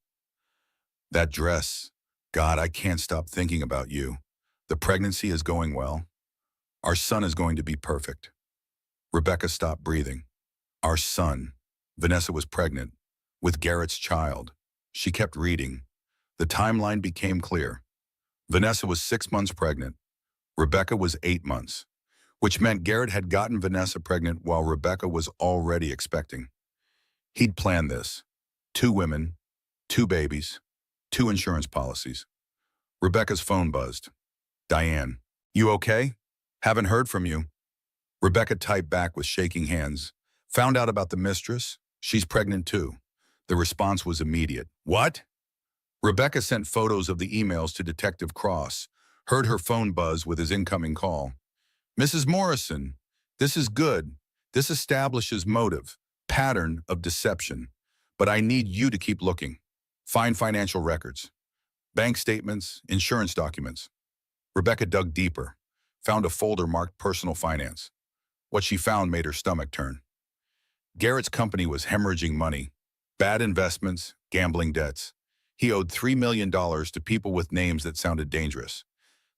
That dress. God, I can't stop thinking about you. The pregnancy is going well. Our son is going to be perfect. Rebecca stopped breathing. Our son. Vanessa was pregnant with Garrett's child. She kept reading. The timeline became clear. Vanessa was 6 months pregnant. Rebecca was 8 months, which meant Garrett had gotten Vanessa pregnant while Rebecca was already expecting. He'd planned this. 2 women, 2 babies, 2 insurance policies. Rebecca's phone buzzed. Diane, you okay? Haven't heard from you. Rebecca typed back with shaking hands. Found out about the mistress. She's pregnant too. The response was immediate. What? Rebecca sent photos of the emails to Detective Cross, heard her phone buzz with his incoming call. Mrs. Morrison, this is good. This establishes motive, pattern of deception. But I need you to keep looking. Find financial records, bank statements, insurance documents. Rebecca dug deeper, found a folder marked personal finance. What she found made her stomach turn. Garrett's company was hemorrhaging money, bad investments, gambling debts. He owed $3 million to people with names that sounded dangerous,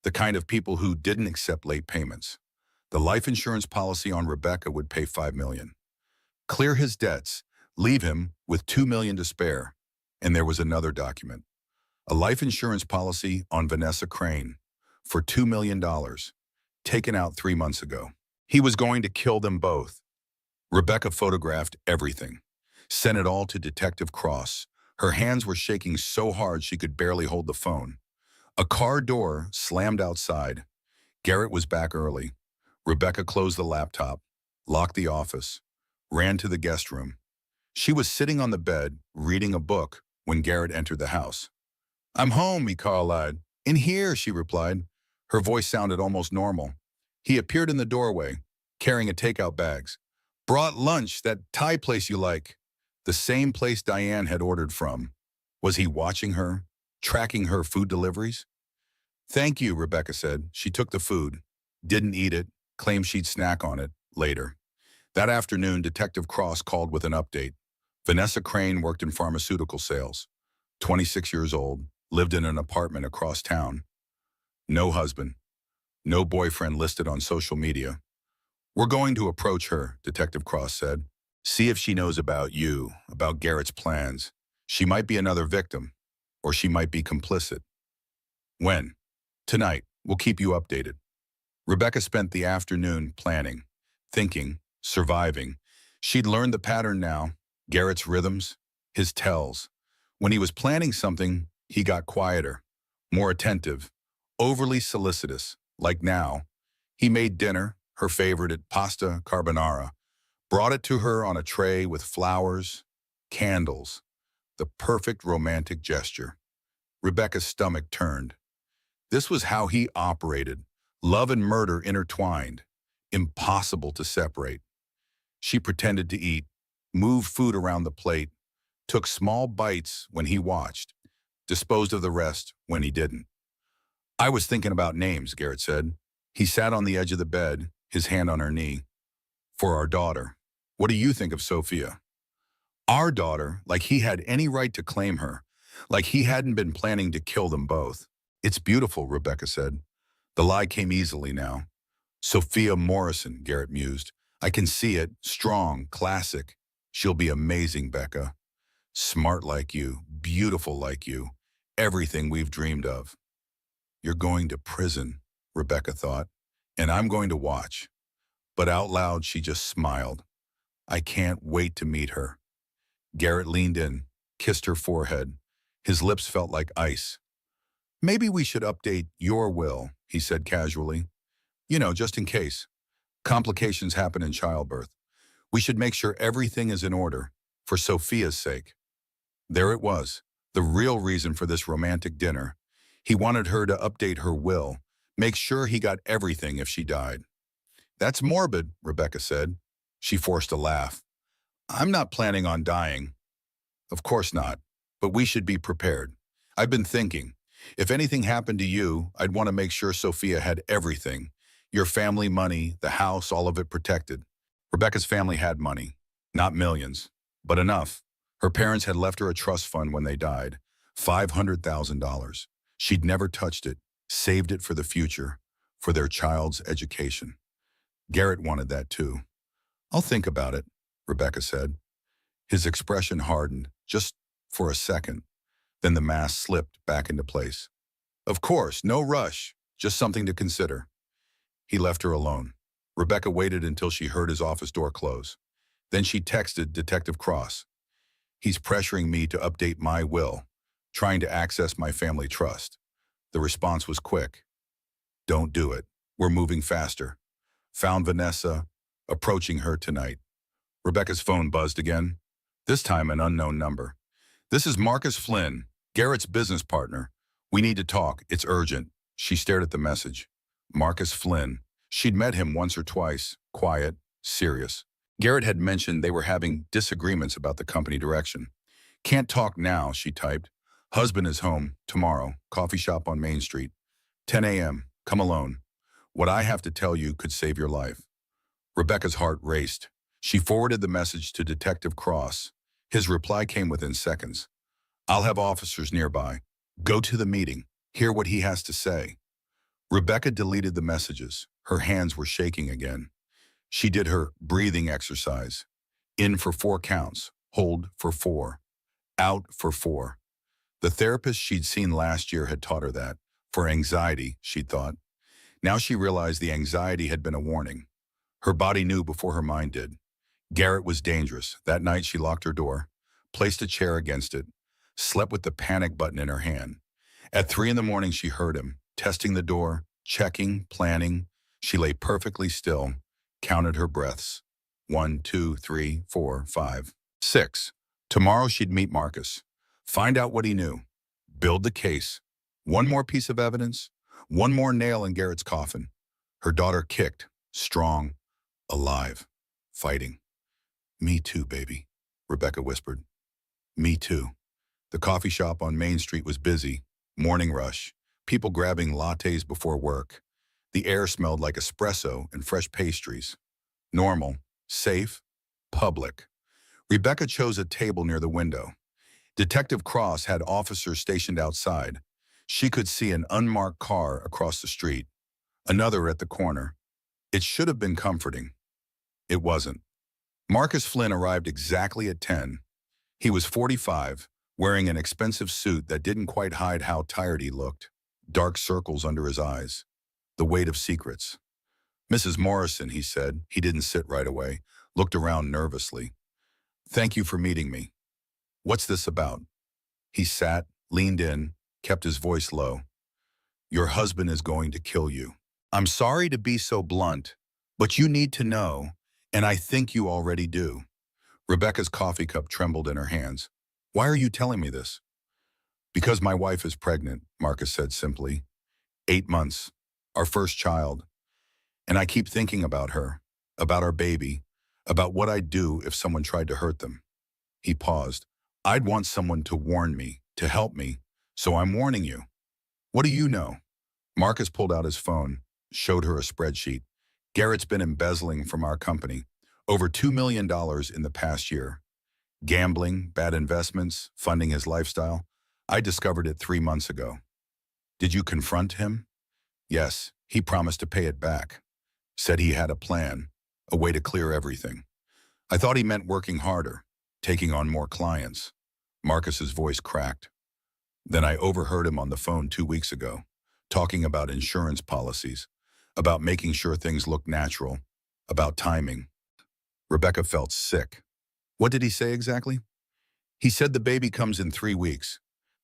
the kind of people who didn't accept late payments. The life insurance policy on Rebecca would pay $5 million. Clear his debts, leave him with $2 million to spare. And there was another document, a life insurance policy on Vanessa Crane for $2 million, taken out 3 months ago. He was going to kill them both. Rebecca photographed everything, sent it all to Detective Cross. Her hands were shaking so hard she could barely hold the phone. A car door slammed outside. Garrett was back early. Rebecca closed the laptop, locked the office, ran to the guest room. She was sitting on the bed, reading a book, when Garrett entered the house. I'm home, he called. In here, she replied. Her voice sounded almost normal. He appeared in the doorway, carrying a takeout bags. Brought lunch, that Thai place you like. The same place Diane had ordered from. Was he watching her, tracking her food deliveries? Thank you, Rebecca said. She took the food, didn't eat it, claimed she'd snack on it later. That afternoon, Detective Cross called with an update. Vanessa Crane worked in pharmaceutical sales. 26 years old, lived in an apartment across town. No husband, no boyfriend listed on social media. We're going to approach her, Detective Cross said. See if she knows about you, about Garrett's plans. She might be another victim, or she might be complicit. When? Tonight. We'll keep you updated. Rebecca spent the afternoon planning, thinking, surviving. She'd learned the pattern now, Garrett's rhythms, his tells. When he was planning something, he got quieter, more attentive, overly solicitous, like now. He made dinner, her favorite at pasta carbonara, brought it to her on a tray with flowers, candles, the perfect romantic gesture. Rebecca's stomach turned. This was how he operated, love and murder intertwined, impossible to separate. She pretended to eat, moved food around the plate, took small bites when he watched, disposed of the rest when he didn't. I was thinking about names, Garrett said. He sat on the edge of the bed, his hand on her knee. For our daughter. What do you think of Sophia? Our daughter, like he had any right to claim her, like he hadn't been planning to kill them both. It's beautiful, Rebecca said. The lie came easily now. Sophia Morrison, Garrett mused. I can see it, strong, classic. She'll be amazing, Becca. Smart like you, beautiful like you, everything we've dreamed of. You're going to prison, Rebecca thought, and I'm going to watch. But out loud, she just smiled. I can't wait to meet her. Garrett leaned in, kissed her forehead. His lips felt like ice. Maybe we should update your will, he said casually. You know, just in case. Complications happen in childbirth. We should make sure everything is in order, for Sophia's sake. There it was, the real reason for this romantic dinner. He wanted her to update her will, make sure he got everything if she died. That's morbid, Rebecca said. She forced a laugh. I'm not planning on dying. Of course not, but we should be prepared. I've been thinking. If anything happened to you, I'd want to make sure Sophia had everything. Your family money, the house, all of it protected. Rebecca's family had money. Not millions, but enough. Her parents had left her a trust fund when they died. $500,000. She'd never touched it, saved it for the future, for their child's education. Garrett wanted that too. I'll think about it, Rebecca said. His expression hardened, just for a second. Then the mask slipped back into place. Of course, no rush, just something to consider. He left her alone. Rebecca waited until she heard his office door close. Then she texted Detective Cross. He's pressuring me to update my will, trying to access my family trust. The response was quick. Don't do it. We're moving faster. Found Vanessa, approaching her tonight. Rebecca's phone buzzed again, this time an unknown number. This is Marcus Flynn, Garrett's business partner. We need to talk. It's urgent. She stared at the message. Marcus Flynn. She'd met him once or twice, quiet, serious. Garrett had mentioned they were having disagreements about the company direction. Can't talk now, she typed. Husband is home, tomorrow, coffee shop on Main Street. 10 a.m., come alone. What I have to tell you could save your life. Rebecca's heart raced. She forwarded the message to Detective Cross. His reply came within seconds. I'll have officers nearby. Go to the meeting. Hear what he has to say. Rebecca deleted the messages. Her hands were shaking again. She did her breathing exercise. In for 4 counts. Hold for 4. Out for 4. The therapist she'd seen last year had taught her that. For anxiety, she'd thought. Now she realized the anxiety had been a warning. Her body knew before her mind did. Garrett was dangerous. That night she locked her door, placed a chair against it, slept with the panic button in her hand. At 3 in the morning she heard him, testing the door, checking, planning. She lay perfectly still, counted her breaths. 1, 2, 3, 4, 5, 6. Tomorrow she'd meet Marcus. Find out what he knew. Build the case. One more piece of evidence. One more nail in Garrett's coffin. Her daughter kicked, strong, alive, fighting. Me too, baby, Rebecca whispered. Me too. The coffee shop on Main Street was busy. Morning rush. People grabbing lattes before work. The air smelled like espresso and fresh pastries. Normal, safe, public. Rebecca chose a table near the window. Detective Cross had officers stationed outside. She could see an unmarked car across the street, another at the corner. It should have been comforting. It wasn't. Marcus Flynn arrived exactly at 10. He was 45, wearing an expensive suit that didn't quite hide how tired he looked. Dark circles under his eyes. The weight of secrets. Mrs. Morrison, he said. He didn't sit right away. Looked around nervously. Thank you for meeting me. What's this about? He sat, leaned in, kept his voice low. Your husband is going to kill you. I'm sorry to be so blunt, but you need to know, and I think you already do. Rebecca's coffee cup trembled in her hands. Why are you telling me this? Because my wife is pregnant, Marcus said simply. 8 months, our first child. And I keep thinking about her, about our baby, about what I'd do if someone tried to hurt them. He paused. I'd want someone to warn me, to help me, so I'm warning you. What do you know? Marcus pulled out his phone, showed her a spreadsheet. Garrett's been embezzling from our company, over $2 million in the past year. Gambling, bad investments, funding his lifestyle. I discovered it 3 months ago. Did you confront him? Yes, he promised to pay it back. Said he had a plan, a way to clear everything. I thought he meant working harder, taking on more clients. Marcus's voice cracked. Then I overheard him on the phone 2 weeks ago, talking about insurance policies, about making sure things look natural, about timing. Rebecca felt sick. What did he say exactly? He said the baby comes in 3 weeks,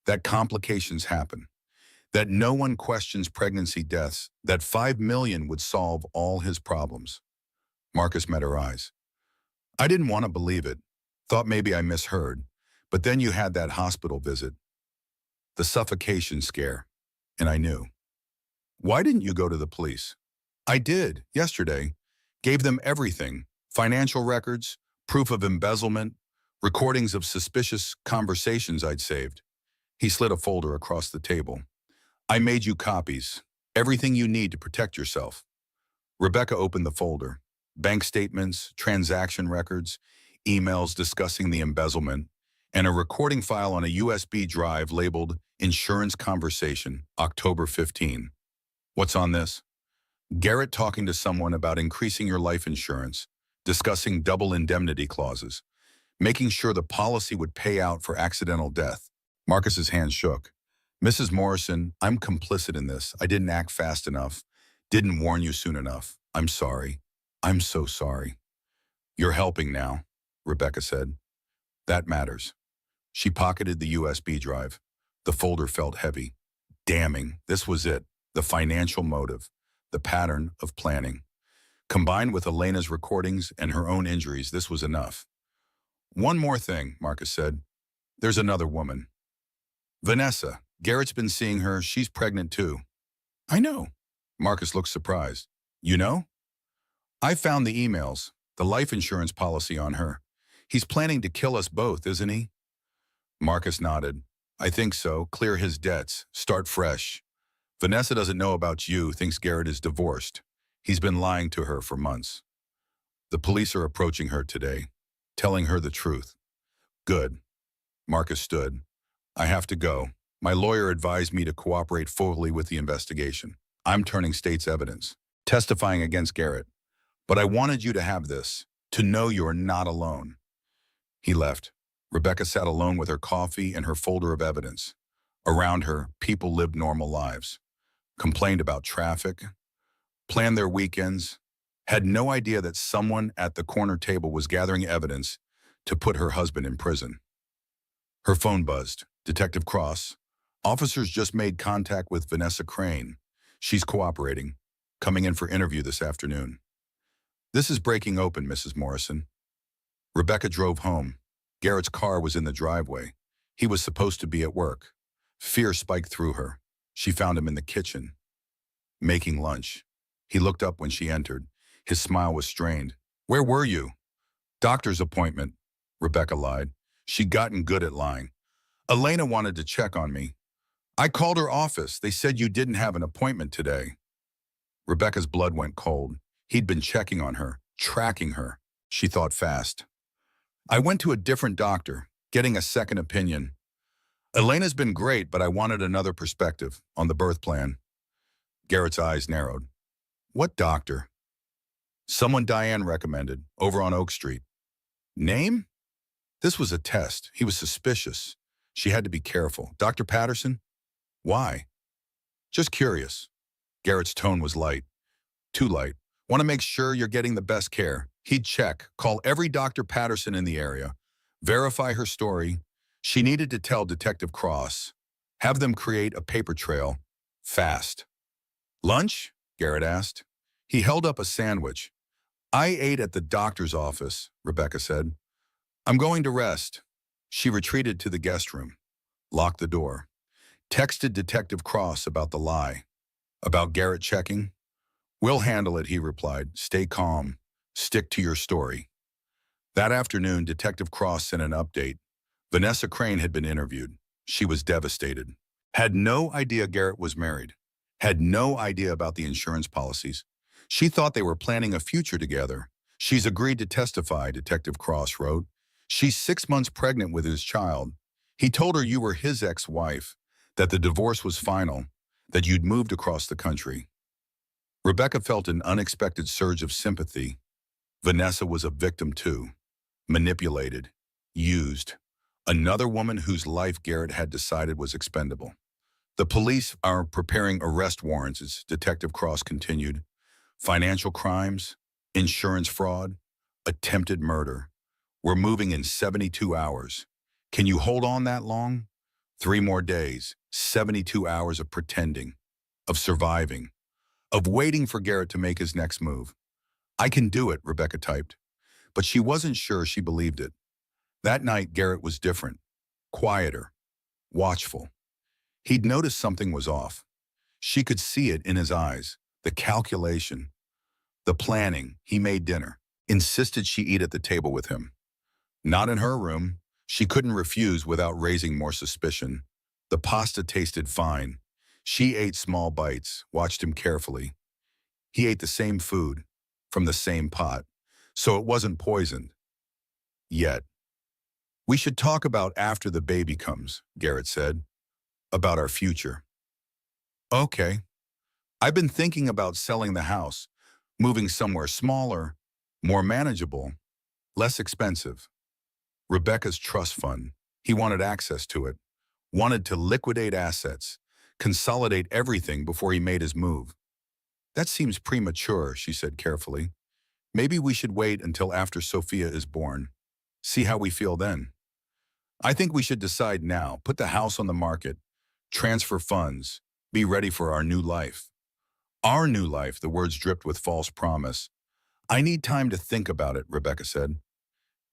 that complications happen, that no one questions pregnancy deaths, that 5 million would solve all his problems. Marcus met her eyes. I didn't want to believe it, thought maybe I misheard, but then you had that hospital visit, the suffocation scare, and I knew. Why didn't you go to the police? I did, yesterday. Gave them everything, financial records, proof of embezzlement, recordings of suspicious conversations I'd saved. He slid a folder across the table. I made you copies. Everything you need to protect yourself. Rebecca opened the folder. Bank statements, transaction records, emails discussing the embezzlement, and a recording file on a USB drive labeled Insurance Conversation, October 15. What's on this? Garrett talking to someone about increasing your life insurance, discussing double indemnity clauses, making sure the policy would pay out for accidental death. Marcus's hand shook. Mrs. Morrison, I'm complicit in this. I didn't act fast enough. Didn't warn you soon enough. I'm sorry. I'm so sorry. You're helping now, Rebecca said. That matters. She pocketed the USB drive. The folder felt heavy. Damning, this was it. The financial motive. The pattern of planning. Combined with Elena's recordings and her own injuries, this was enough. One more thing, Marcus said. There's another woman. Vanessa. Garrett's been seeing her. She's pregnant too. I know. Marcus looked surprised. You know? I found the emails, the life insurance policy on her. He's planning to kill us both, isn't he? Marcus nodded. I think so. Clear his debts. Start fresh. Vanessa doesn't know about you, thinks Garrett is divorced. He's been lying to her for months. The police are approaching her today, telling her the truth. Good. Marcus stood. I have to go. My lawyer advised me to cooperate fully with the investigation. I'm turning state's evidence, testifying against Garrett. But I wanted you to have this, to know you're not alone. He left. Rebecca sat alone with her coffee and her folder of evidence. Around her, people lived normal lives, complained about traffic, planned their weekends, had no idea that someone at the corner table was gathering evidence to put her husband in prison. Her phone buzzed. Detective Cross. Officers just made contact with Vanessa Crane. She's cooperating, coming in for interview this afternoon. This is breaking open, Mrs. Morrison. Rebecca drove home. Garrett's car was in the driveway. He was supposed to be at work. Fear spiked through her. She found him in the kitchen, making lunch. He looked up when she entered. His smile was strained. Where were you? Doctor's appointment, Rebecca lied. She'd gotten good at lying. Elena wanted to check on me. I called her office. They said you didn't have an appointment today. Rebecca's blood went cold. He'd been checking on her, tracking her. She thought fast. I went to a different doctor, getting a second opinion. Elena's been great, but I wanted another perspective on the birth plan. Garrett's eyes narrowed. What doctor? Someone Diane recommended, over on Oak Street. Name? This was a test. He was suspicious. She had to be careful. Dr. Patterson? Why? Just curious. Garrett's tone was light. Too light. Want to make sure you're getting the best care. He'd check, call every Dr. Patterson in the area, verify her story. She needed to tell Detective Cross. Have them create a paper trail. Fast. Lunch? Garrett asked. He held up a sandwich. I ate at the doctor's office, Rebecca said. I'm going to rest. She retreated to the guest room, locked the door, texted Detective Cross about the lie. About Garrett checking? We'll handle it, he replied. Stay calm. Stick to your story. That afternoon, Detective Cross sent an update. Vanessa Crane had been interviewed. She was devastated. Had no idea Garrett was married. Had no idea about the insurance policies. She thought they were planning a future together. She's agreed to testify, Detective Cross wrote. She's 6 months pregnant with his child. He told her you were his ex-wife, that the divorce was final, that you'd moved across the country. Rebecca felt an unexpected surge of sympathy. Vanessa was a victim too. Manipulated. Used. Another woman whose life Garrett had decided was expendable. The police are preparing arrest warrants, as Detective Cross continued. Financial crimes, insurance fraud, attempted murder. We're moving in 72 hours. Can you hold on that long? 3 more days, 72 hours of pretending, of surviving, of waiting for Garrett to make his next move. I can do it, Rebecca typed. But she wasn't sure she believed it. That night, Garrett was different, quieter, watchful. He'd noticed something was off. She could see it in his eyes, the calculation, the planning. He made dinner, insisted she eat at the table with him. Not in her room. She couldn't refuse without raising more suspicion. The pasta tasted fine. She ate small bites, watched him carefully. He ate the same food, from the same pot, so it wasn't poisoned. Yet. We should talk about after the baby comes, Garrett said, about our future. Okay. I've been thinking about selling the house, moving somewhere smaller, more manageable, less expensive. Rebecca's trust fund. He wanted access to it, wanted to liquidate assets, consolidate everything before he made his move. That seems premature, she said carefully. Maybe we should wait until after Sophia is born. See how we feel then. I think we should decide now, put the house on the market, transfer funds, be ready for our new life. Our new life, the words dripped with false promise. I need time to think about it, Rebecca said.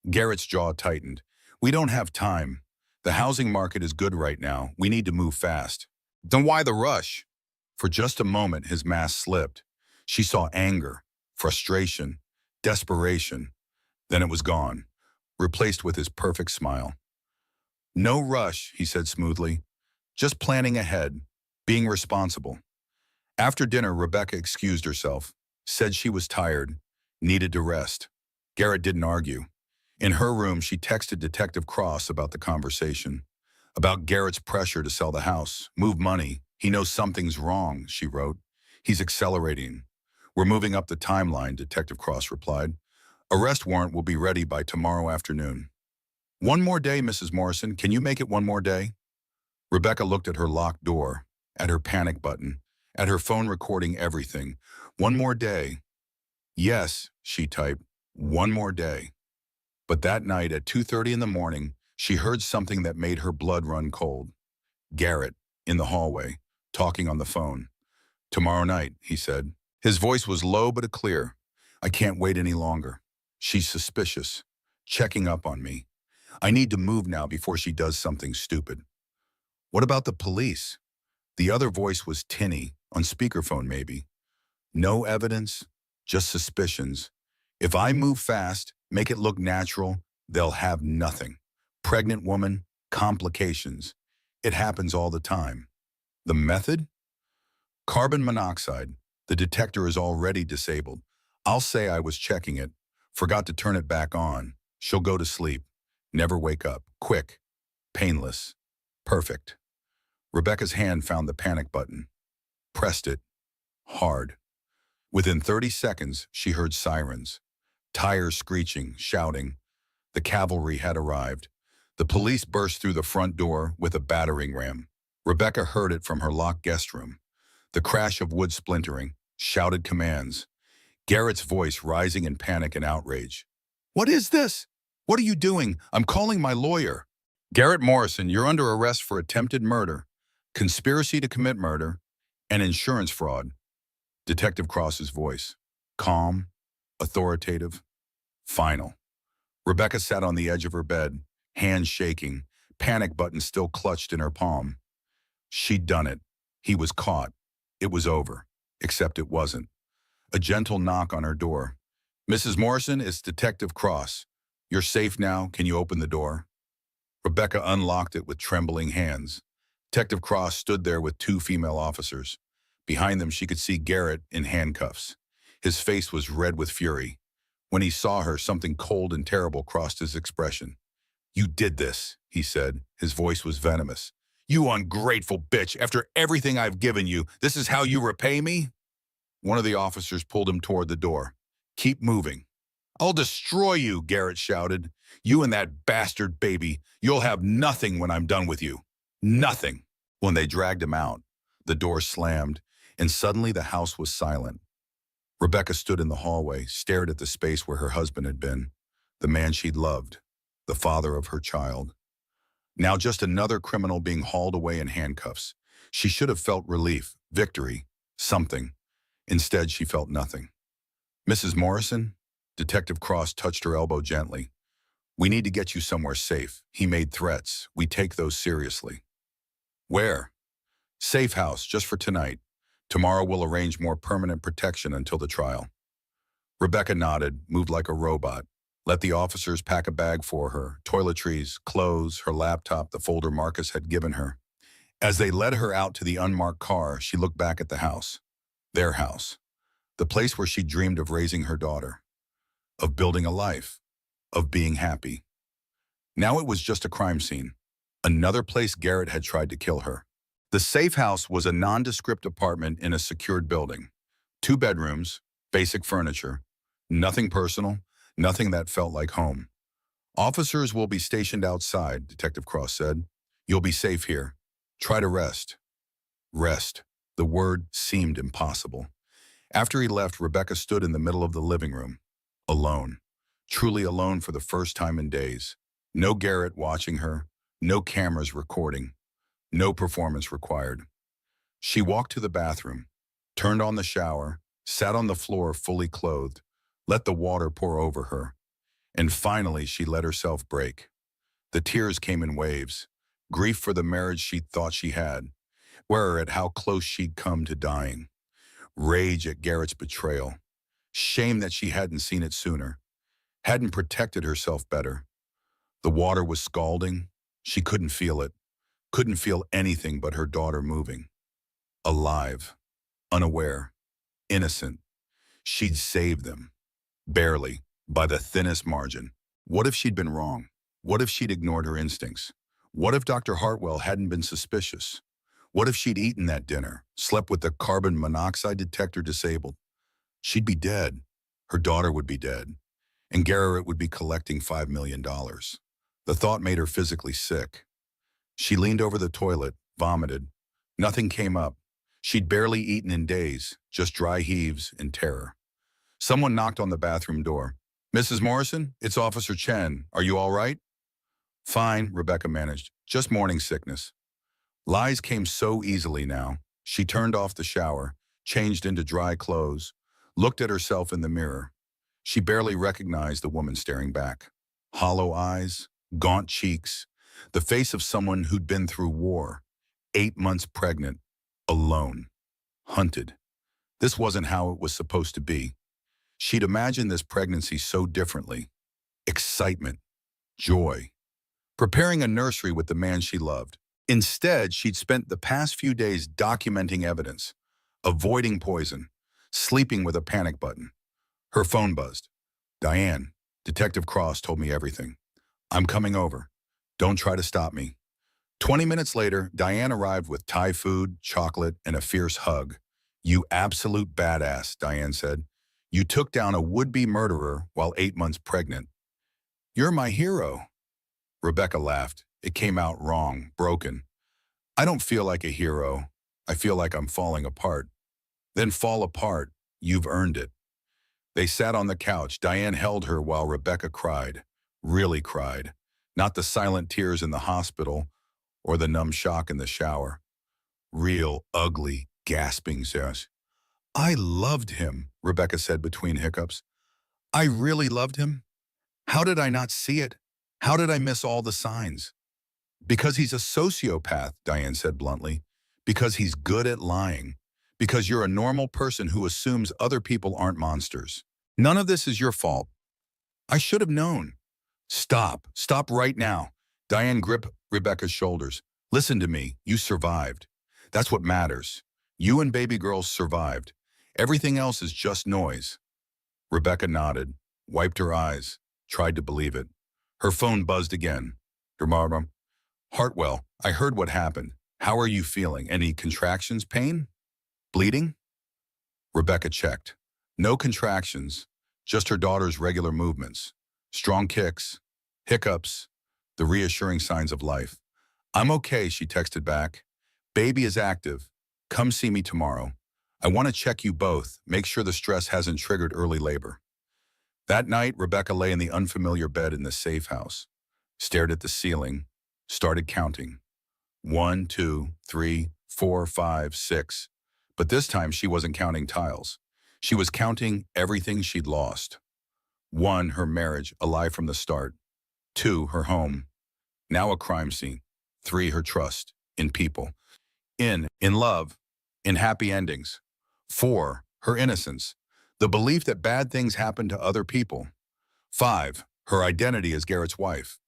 Garrett's jaw tightened. We don't have time. The housing market is good right now. We need to move fast. Then why the rush? For just a moment, his mask slipped. She saw anger, frustration, desperation. Then it was gone, replaced with his perfect smile. No rush, he said smoothly. Just planning ahead, being responsible. After dinner, Rebecca excused herself, said she was tired, needed to rest. Garrett didn't argue. In her room, she texted Detective Cross about the conversation, about Garrett's pressure to sell the house, move money. He knows something's wrong, she wrote. He's accelerating. We're moving up the timeline, Detective Cross replied. Arrest warrant will be ready by tomorrow afternoon. One more day, Mrs. Morrison. Can you make it one more day? Rebecca looked at her locked door, at her panic button, at her phone recording everything. One more day. Yes, she typed, one more day. But that night at 2:30 in the morning, she heard something that made her blood run cold. Garrett, in the hallway, talking on the phone. Tomorrow night, he said. His voice was low but clear. I can't wait any longer. She's suspicious, checking up on me. I need to move now before she does something stupid. What about the police? The other voice was tinny, on speakerphone maybe. No evidence, just suspicions. If I move fast, make it look natural, they'll have nothing. Pregnant woman, complications. It happens all the time. The method? Carbon monoxide. The detector is already disabled. I'll say I was checking it, forgot to turn it back on. She'll go to sleep, never wake up. Quick, painless, perfect. Rebecca's hand found the panic button, pressed it, hard. Within 30 seconds, she heard sirens, tires screeching, shouting. The cavalry had arrived. The police burst through the front door with a battering ram. Rebecca heard it from her locked guest room. The crash of wood splintering, shouted commands. Garrett's voice rising in panic and outrage. What is this? What are you doing? I'm calling my lawyer. Garrett Morrison, you're under arrest for attempted murder, conspiracy to commit murder, and insurance fraud. Detective Cross's voice, calm, authoritative, final. Rebecca sat on the edge of her bed, hands shaking, panic button still clutched in her palm. She'd done it. He was caught. It was over, except it wasn't. A gentle knock on her door. Mrs. Morrison, it's Detective Cross. You're safe now. Can you open the door? Rebecca unlocked it with trembling hands. Detective Cross stood there with two female officers. Behind them, she could see Garrett in handcuffs. His face was red with fury. When he saw her, something cold and terrible crossed his expression. You did this, he said. His voice was venomous. You ungrateful bitch. After everything I've given you, this is how you repay me? One of the officers pulled him toward the door. Keep moving. I'll destroy you, Garrett shouted. You and that bastard baby. You'll have nothing when I'm done with you. Nothing. When they dragged him out, the door slammed, and suddenly the house was silent. Rebecca stood in the hallway, stared at the space where her husband had been, the man she'd loved, the father of her child. Now just another criminal being hauled away in handcuffs. She should have felt relief, victory, something. Instead, she felt nothing. Mrs. Morrison? Detective Cross touched her elbow gently. We need to get you somewhere safe. He made threats. We take those seriously. Where? Safe house, just for tonight. Tomorrow we'll arrange more permanent protection until the trial. Rebecca nodded, moved like a robot. Let the officers pack a bag for her, toiletries, clothes, her laptop, the folder Marcus had given her. As they led her out to the unmarked car, she looked back at the house. Their house. The place where she dreamed of raising her daughter, of building a life, of being happy. Now it was just a crime scene. Another place Garrett had tried to kill her. The safe house was a nondescript apartment in a secured building. 2 bedrooms, basic furniture. Nothing personal, nothing that felt like home. Officers will be stationed outside, Detective Cross said. You'll be safe here. Try to rest. Rest. The word seemed impossible. After he left, Rebecca stood in the middle of the living room. Alone. Truly alone for the first time in days. No Garrett watching her. No cameras recording. No performance required. She walked to the bathroom, turned on the shower, sat on the floor fully clothed, let the water pour over her. And finally, she let herself break. The tears came in waves. Grief for the marriage she'd thought she had. Horror at how close she'd come to dying. Rage at Garrett's betrayal. Shame that she hadn't seen it sooner. Hadn't protected herself better. The water was scalding. She couldn't feel it. Couldn't feel anything but her daughter moving. Alive. Unaware. Innocent. She'd saved them. Barely. By the thinnest margin. What if she'd been wrong? What if she'd ignored her instincts? What if Dr. Hartwell hadn't been suspicious? What if she'd eaten that dinner, slept with the carbon monoxide detector disabled? She'd be dead. Her daughter would be dead. And Garrett would be collecting $5 million. The thought made her physically sick. She leaned over the toilet, vomited. Nothing came up. She'd barely eaten in days, just dry heaves and terror. Someone knocked on the bathroom door. Mrs. Morrison, it's Officer Chen. Are you all right? Fine, Rebecca managed. Just morning sickness. Lies came so easily now. She turned off the shower, changed into dry clothes, looked at herself in the mirror. She barely recognized the woman staring back. Hollow eyes, gaunt cheeks, the face of someone who'd been through war, 8 months pregnant, alone, hunted. This wasn't how it was supposed to be. She'd imagined this pregnancy so differently. Excitement, joy, preparing a nursery with the man she loved. Instead, she'd spent the past few days documenting evidence, avoiding poison, sleeping with a panic button. Her phone buzzed. Diane, Detective Cross told me everything. I'm coming over. Don't try to stop me. 20 minutes later, Diane arrived with Thai food, chocolate, and a fierce hug. You absolute badass, Diane said. You took down a would-be murderer while 8 months pregnant. You're my hero. Rebecca laughed. It came out wrong, broken. I don't feel like a hero. I feel like I'm falling apart. Then fall apart. You've earned it. They sat on the couch. Diane held her while Rebecca cried. Really cried. Not the silent tears in the hospital or the numb shock in the shower. Real, ugly, gasping tears. I loved him, Rebecca said between hiccups. I really loved him. How did I not see it? How did I miss all the signs? Because he's a sociopath, Diane said bluntly. Because he's good at lying. Because you're a normal person who assumes other people aren't monsters. None of this is your fault. I should have known. Stop. Stop right now. Diane gripped Rebecca's shoulders. Listen to me. You survived. That's what matters. You and baby girls survived. Everything else is just noise. Rebecca nodded, wiped her eyes, tried to believe it. Her phone buzzed again. Hartwell, I heard what happened. How are you feeling? Any contractions, pain? Bleeding? Rebecca checked. No contractions, just her daughter's regular movements. Strong kicks, hiccups, the reassuring signs of life. I'm okay, she texted back. Baby is active. Come see me tomorrow. I want to check you both, make sure the stress hasn't triggered early labor. That night, Rebecca lay in the unfamiliar bed in the safe house, stared at the ceiling, started counting. 1, 2, 3, 4, 5, 6. But this time she wasn't counting tiles. She was counting everything she'd lost. 1, her marriage, alive from the start. 2, her home, now a crime scene. 3, her trust, in people. In love, in happy endings. 4, her innocence, the belief that bad things happen to other people. 5, her identity as Garrett's wife.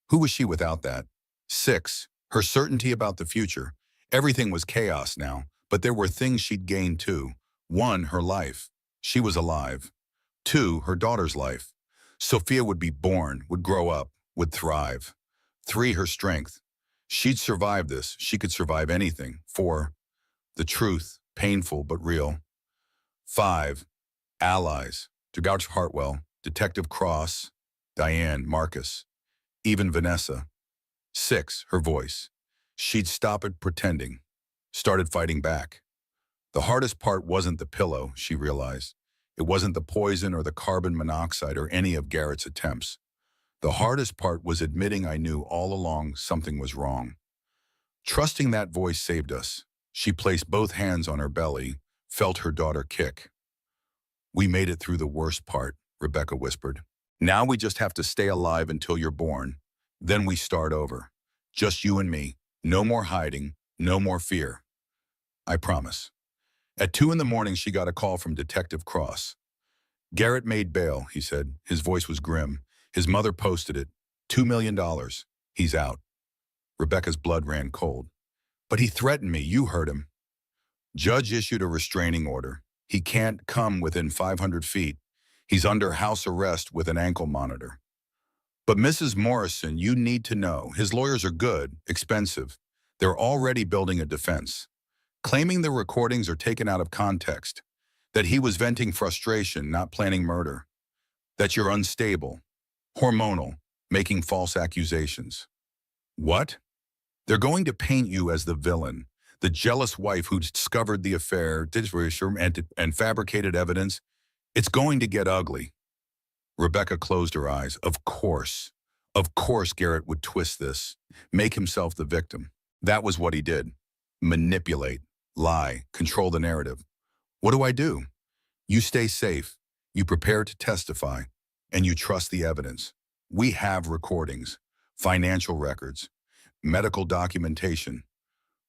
Who was she without that? 6, her certainty about the future. Everything was chaos now, but there were things she'd gained too. One, her life. She was alive. Two, her daughter's life. Sophia would be born, would grow up, would thrive. Three, her strength. She'd survive this. She could survive anything. Four, the truth, painful but real. Five, allies. DeGouch Hartwell, Detective Cross, Diane, Marcus, even Vanessa. Six, her voice. She'd stop it pretending. Started fighting back. The hardest part wasn't the pillow, she realized. It wasn't the poison or the carbon monoxide or any of Garrett's attempts. The hardest part was admitting I knew all along something was wrong. Trusting that voice saved us. She placed both hands on her belly, felt her daughter kick. We made it through the worst part, Rebecca whispered. Now we just have to stay alive until you're born. Then we start over. Just you and me. No more hiding, no more fear. I promise. At 2 in the morning, she got a call from Detective Cross. Garrett made bail, he said. His voice was grim. His mother posted it. $2 million. He's out. Rebecca's blood ran cold. But he threatened me. You heard him. Judge issued a restraining order. He can't come within 500 feet. He's under house arrest with an ankle monitor. But Mrs. Morrison, you need to know, his lawyers are good, expensive. They're already building a defense, claiming the recordings are taken out of context, that he was venting frustration, not planning murder, that you're unstable, hormonal, making false accusations. What? They're going to paint you as the villain, the jealous wife who discovered the affair, and fabricated evidence. It's going to get ugly. Rebecca closed her eyes. Of course Garrett would twist this, make himself the victim. That was what he did. Manipulate, lie, control the narrative. What do I do? You stay safe, you prepare to testify, and you trust the evidence. We have recordings, financial records, medical documentation,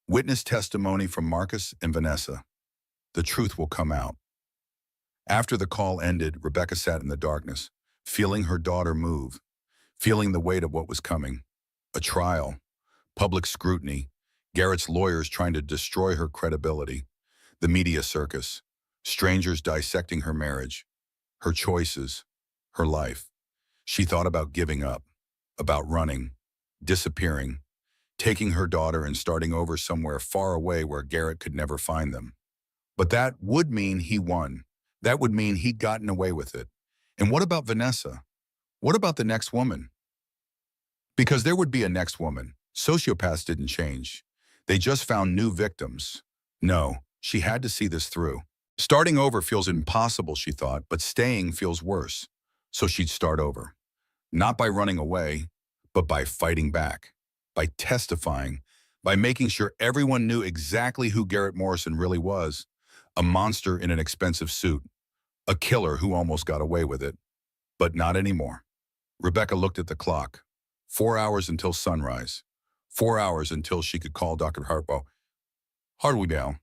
witness testimony from Marcus and Vanessa. The truth will come out. After the call ended, Rebecca sat in the darkness, feeling her daughter move, feeling the weight of what was coming. A trial, public scrutiny, Garrett's lawyers trying to destroy her credibility, the media circus, strangers dissecting her marriage, her choices, her life. She thought about giving up, about running, disappearing, taking her daughter and starting over somewhere far away where Garrett could never find them. But that would mean he won. That would mean he'd gotten away with it. And what about Vanessa? What about the next woman? Because there would be a next woman. Sociopaths didn't change. They just found new victims. No, she had to see this through. Starting over feels impossible, she thought, but staying feels worse. So she'd start over. Not by running away, but by fighting back, by testifying, by making sure everyone knew exactly who Garrett Morrison really was. A monster in an expensive suit. A killer who almost got away with it. But not anymore. Rebecca looked at the clock. 4 hours until sunrise. 4 hours until she could call Dr. Hartwell,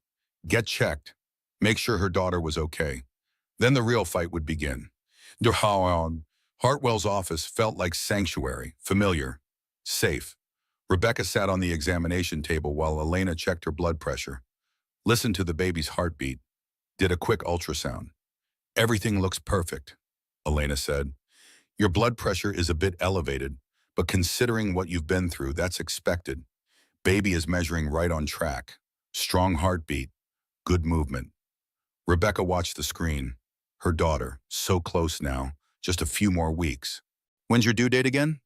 get checked, make sure her daughter was okay. Then the real fight would begin. Hartwell's office felt like sanctuary, familiar, safe. Rebecca sat on the examination table while Elena checked her blood pressure, listened to the baby's heartbeat, did a quick ultrasound. Everything looks perfect, Elena said. Your blood pressure is a bit elevated, but considering what you've been through, that's expected. Baby is measuring right on track. Strong heartbeat, good movement. Rebecca watched the screen. Her daughter, so close now, just a few more weeks. When's your due date again?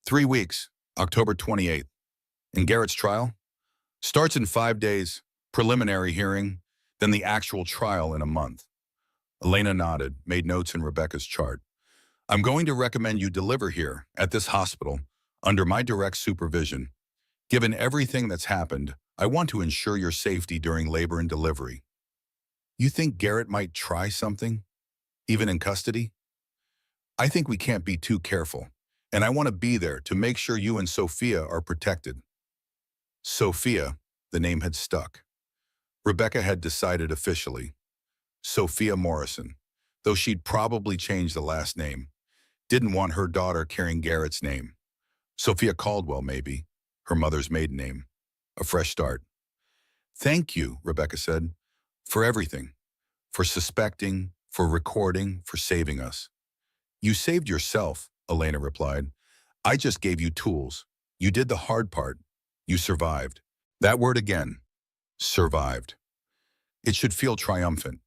3 weeks, October 28th. And Garrett's trial? Starts in 5 days, preliminary hearing, then the actual trial in a month. Elena nodded, made notes in Rebecca's chart. I'm going to recommend you deliver here, at this hospital, under my direct supervision. Given everything that's happened, I want to ensure your safety during labor and delivery. You think Garrett might try something, even in custody? I think we can't be too careful, and I want to be there to make sure you and Sophia are protected. Sophia, the name had stuck. Rebecca had decided officially. Sophia Morrison, though she'd probably change the last name. Didn't want her daughter carrying Garrett's name. Sophia Caldwell, maybe, her mother's maiden name. A fresh start. Thank you, Rebecca said, for everything, for suspecting, for recording, for saving us. You saved yourself, Elena replied. I just gave you tools. You did the hard part. You survived. That word again, survived. It should feel triumphant.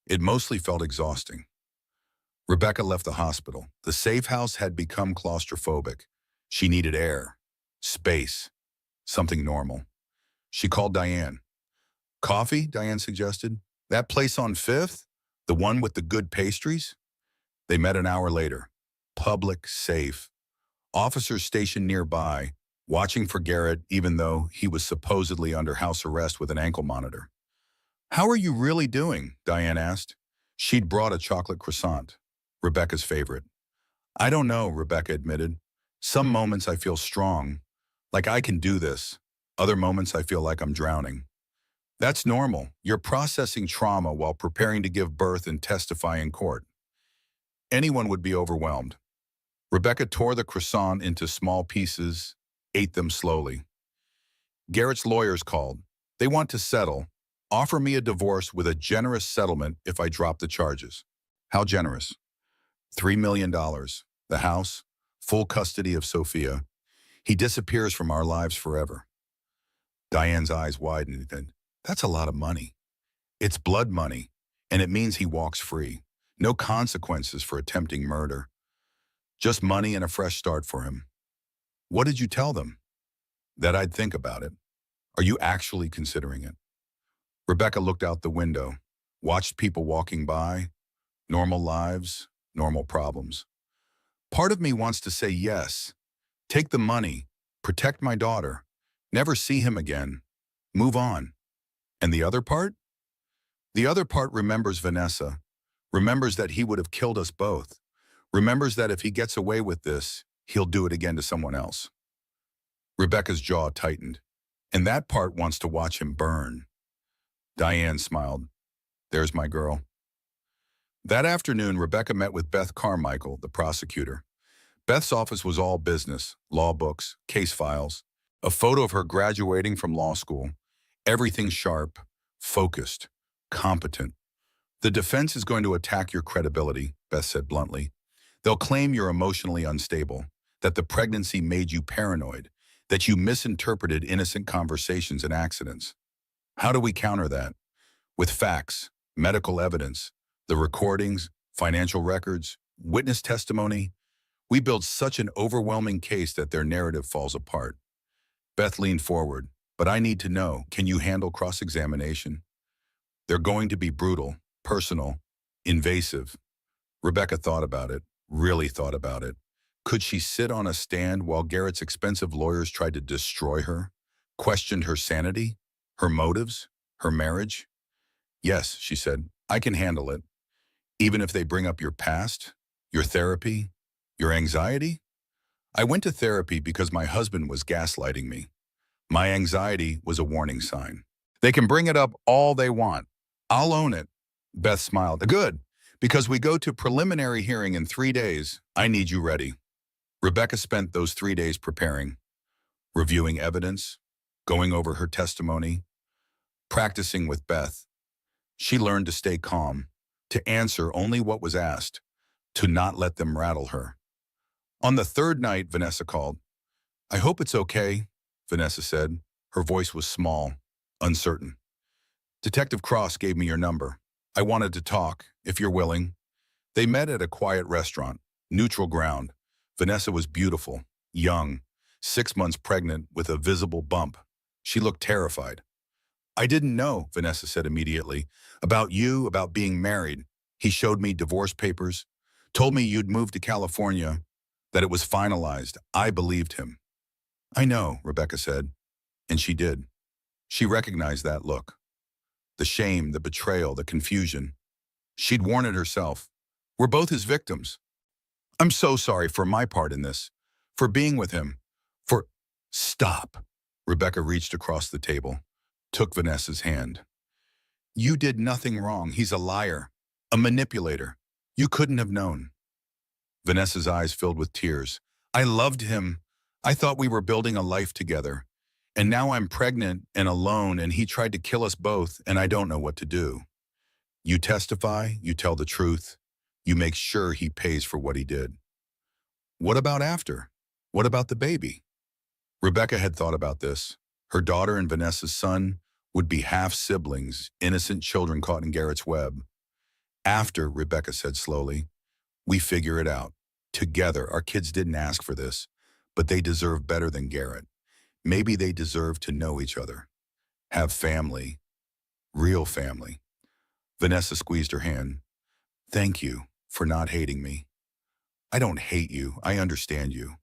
It mostly felt exhausting. Rebecca left the hospital. The safe house had become claustrophobic. She needed air, space, something normal. She called Diane. Coffee, Diane suggested. That place on 5th? The one with the good pastries? They met an hour later. Public, safe. Officers stationed nearby, watching for Garrett even though he was supposedly under house arrest with an ankle monitor. How are you really doing? Diane asked. She'd brought a chocolate croissant, Rebecca's favorite. I don't know, Rebecca admitted. Some moments I feel strong, like I can do this. Other moments I feel like I'm drowning. That's normal. You're processing trauma while preparing to give birth and testify in court. Anyone would be overwhelmed. Rebecca tore the croissant into small pieces, ate them slowly. Garrett's lawyers called. They want to settle. Offer me a divorce with a generous settlement if I drop the charges. How generous? $3 million. The house, full custody of Sophia. He disappears from our lives forever. Diane's eyes widened. That's a lot of money. It's blood money, and it means he walks free. No consequences for attempting murder. Just money and a fresh start for him. What did you tell them? That I'd think about it. Are you actually considering it? Rebecca looked out the window, watched people walking by, normal lives, normal problems. Part of me wants to say yes, take the money, protect my daughter, never see him again, move on. And the other part? The other part remembers Vanessa, remembers that he would have killed us both, remembers that if he gets away with this, he'll do it again to someone else. Rebecca's jaw tightened, and that part wants to watch him burn. Diane smiled. There's my girl. That afternoon, Rebecca met with Beth Carmichael, the prosecutor. Beth's office was all business, law books, case files, a photo of her graduating from law school. Everything sharp, focused, competent. The defense is going to attack your credibility, Beth said bluntly. They'll claim you're emotionally unstable, that the pregnancy made you paranoid, that you misinterpreted innocent conversations and accidents. How do we counter that? With facts, medical evidence, the recordings, financial records, witness testimony. We build such an overwhelming case that their narrative falls apart. Beth leaned forward. But I need to know, can you handle cross-examination? They're going to be brutal, personal, invasive. Rebecca thought about it, really thought about it. Could she sit on a stand while Garrett's expensive lawyers tried to destroy her, questioned her sanity, her motives, her marriage? Yes, she said, I can handle it. Even if they bring up your past, your therapy, your anxiety? I went to therapy because my husband was gaslighting me. My anxiety was a warning sign. They can bring it up all they want. I'll own it. Beth smiled. Good, because we go to preliminary hearing in 3 days. I need you ready. Rebecca spent those 3 days preparing, reviewing evidence, going over her testimony, practicing with Beth. She learned to stay calm, to answer only what was asked, to not let them rattle her. On the third night, Vanessa called. I hope it's okay, Vanessa said. Her voice was small, uncertain. Detective Cross gave me your number. I wanted to talk, if you're willing. They met at a quiet restaurant, neutral ground. Vanessa was beautiful, young, 6 months pregnant with a visible bump. She looked terrified. I didn't know, Vanessa said immediately, about you, about being married. He showed me divorce papers, told me you'd moved to California, that it was finalized. I believed him. I know, Rebecca said, and she did. She recognized that look. The shame, the betrayal, the confusion. She'd worn it herself. We're both his victims. I'm so sorry for my part in this, for being with him, for... Stop. Rebecca reached across the table, took Vanessa's hand. You did nothing wrong. He's a liar, a manipulator. You couldn't have known. Vanessa's eyes filled with tears. I loved him. I thought we were building a life together. And now I'm pregnant and alone, and he tried to kill us both, and I don't know what to do. You testify, you tell the truth, you make sure he pays for what he did. What about after? What about the baby? Rebecca had thought about this. Her daughter and Vanessa's son would be half-siblings, innocent children caught in Garrett's web. After, Rebecca said slowly, we figure it out. Together, our kids didn't ask for this, but they deserve better than Garrett. Maybe they deserve to know each other, have family, real family. Vanessa squeezed her hand. Thank you for not hating me. I don't hate you. I understand you.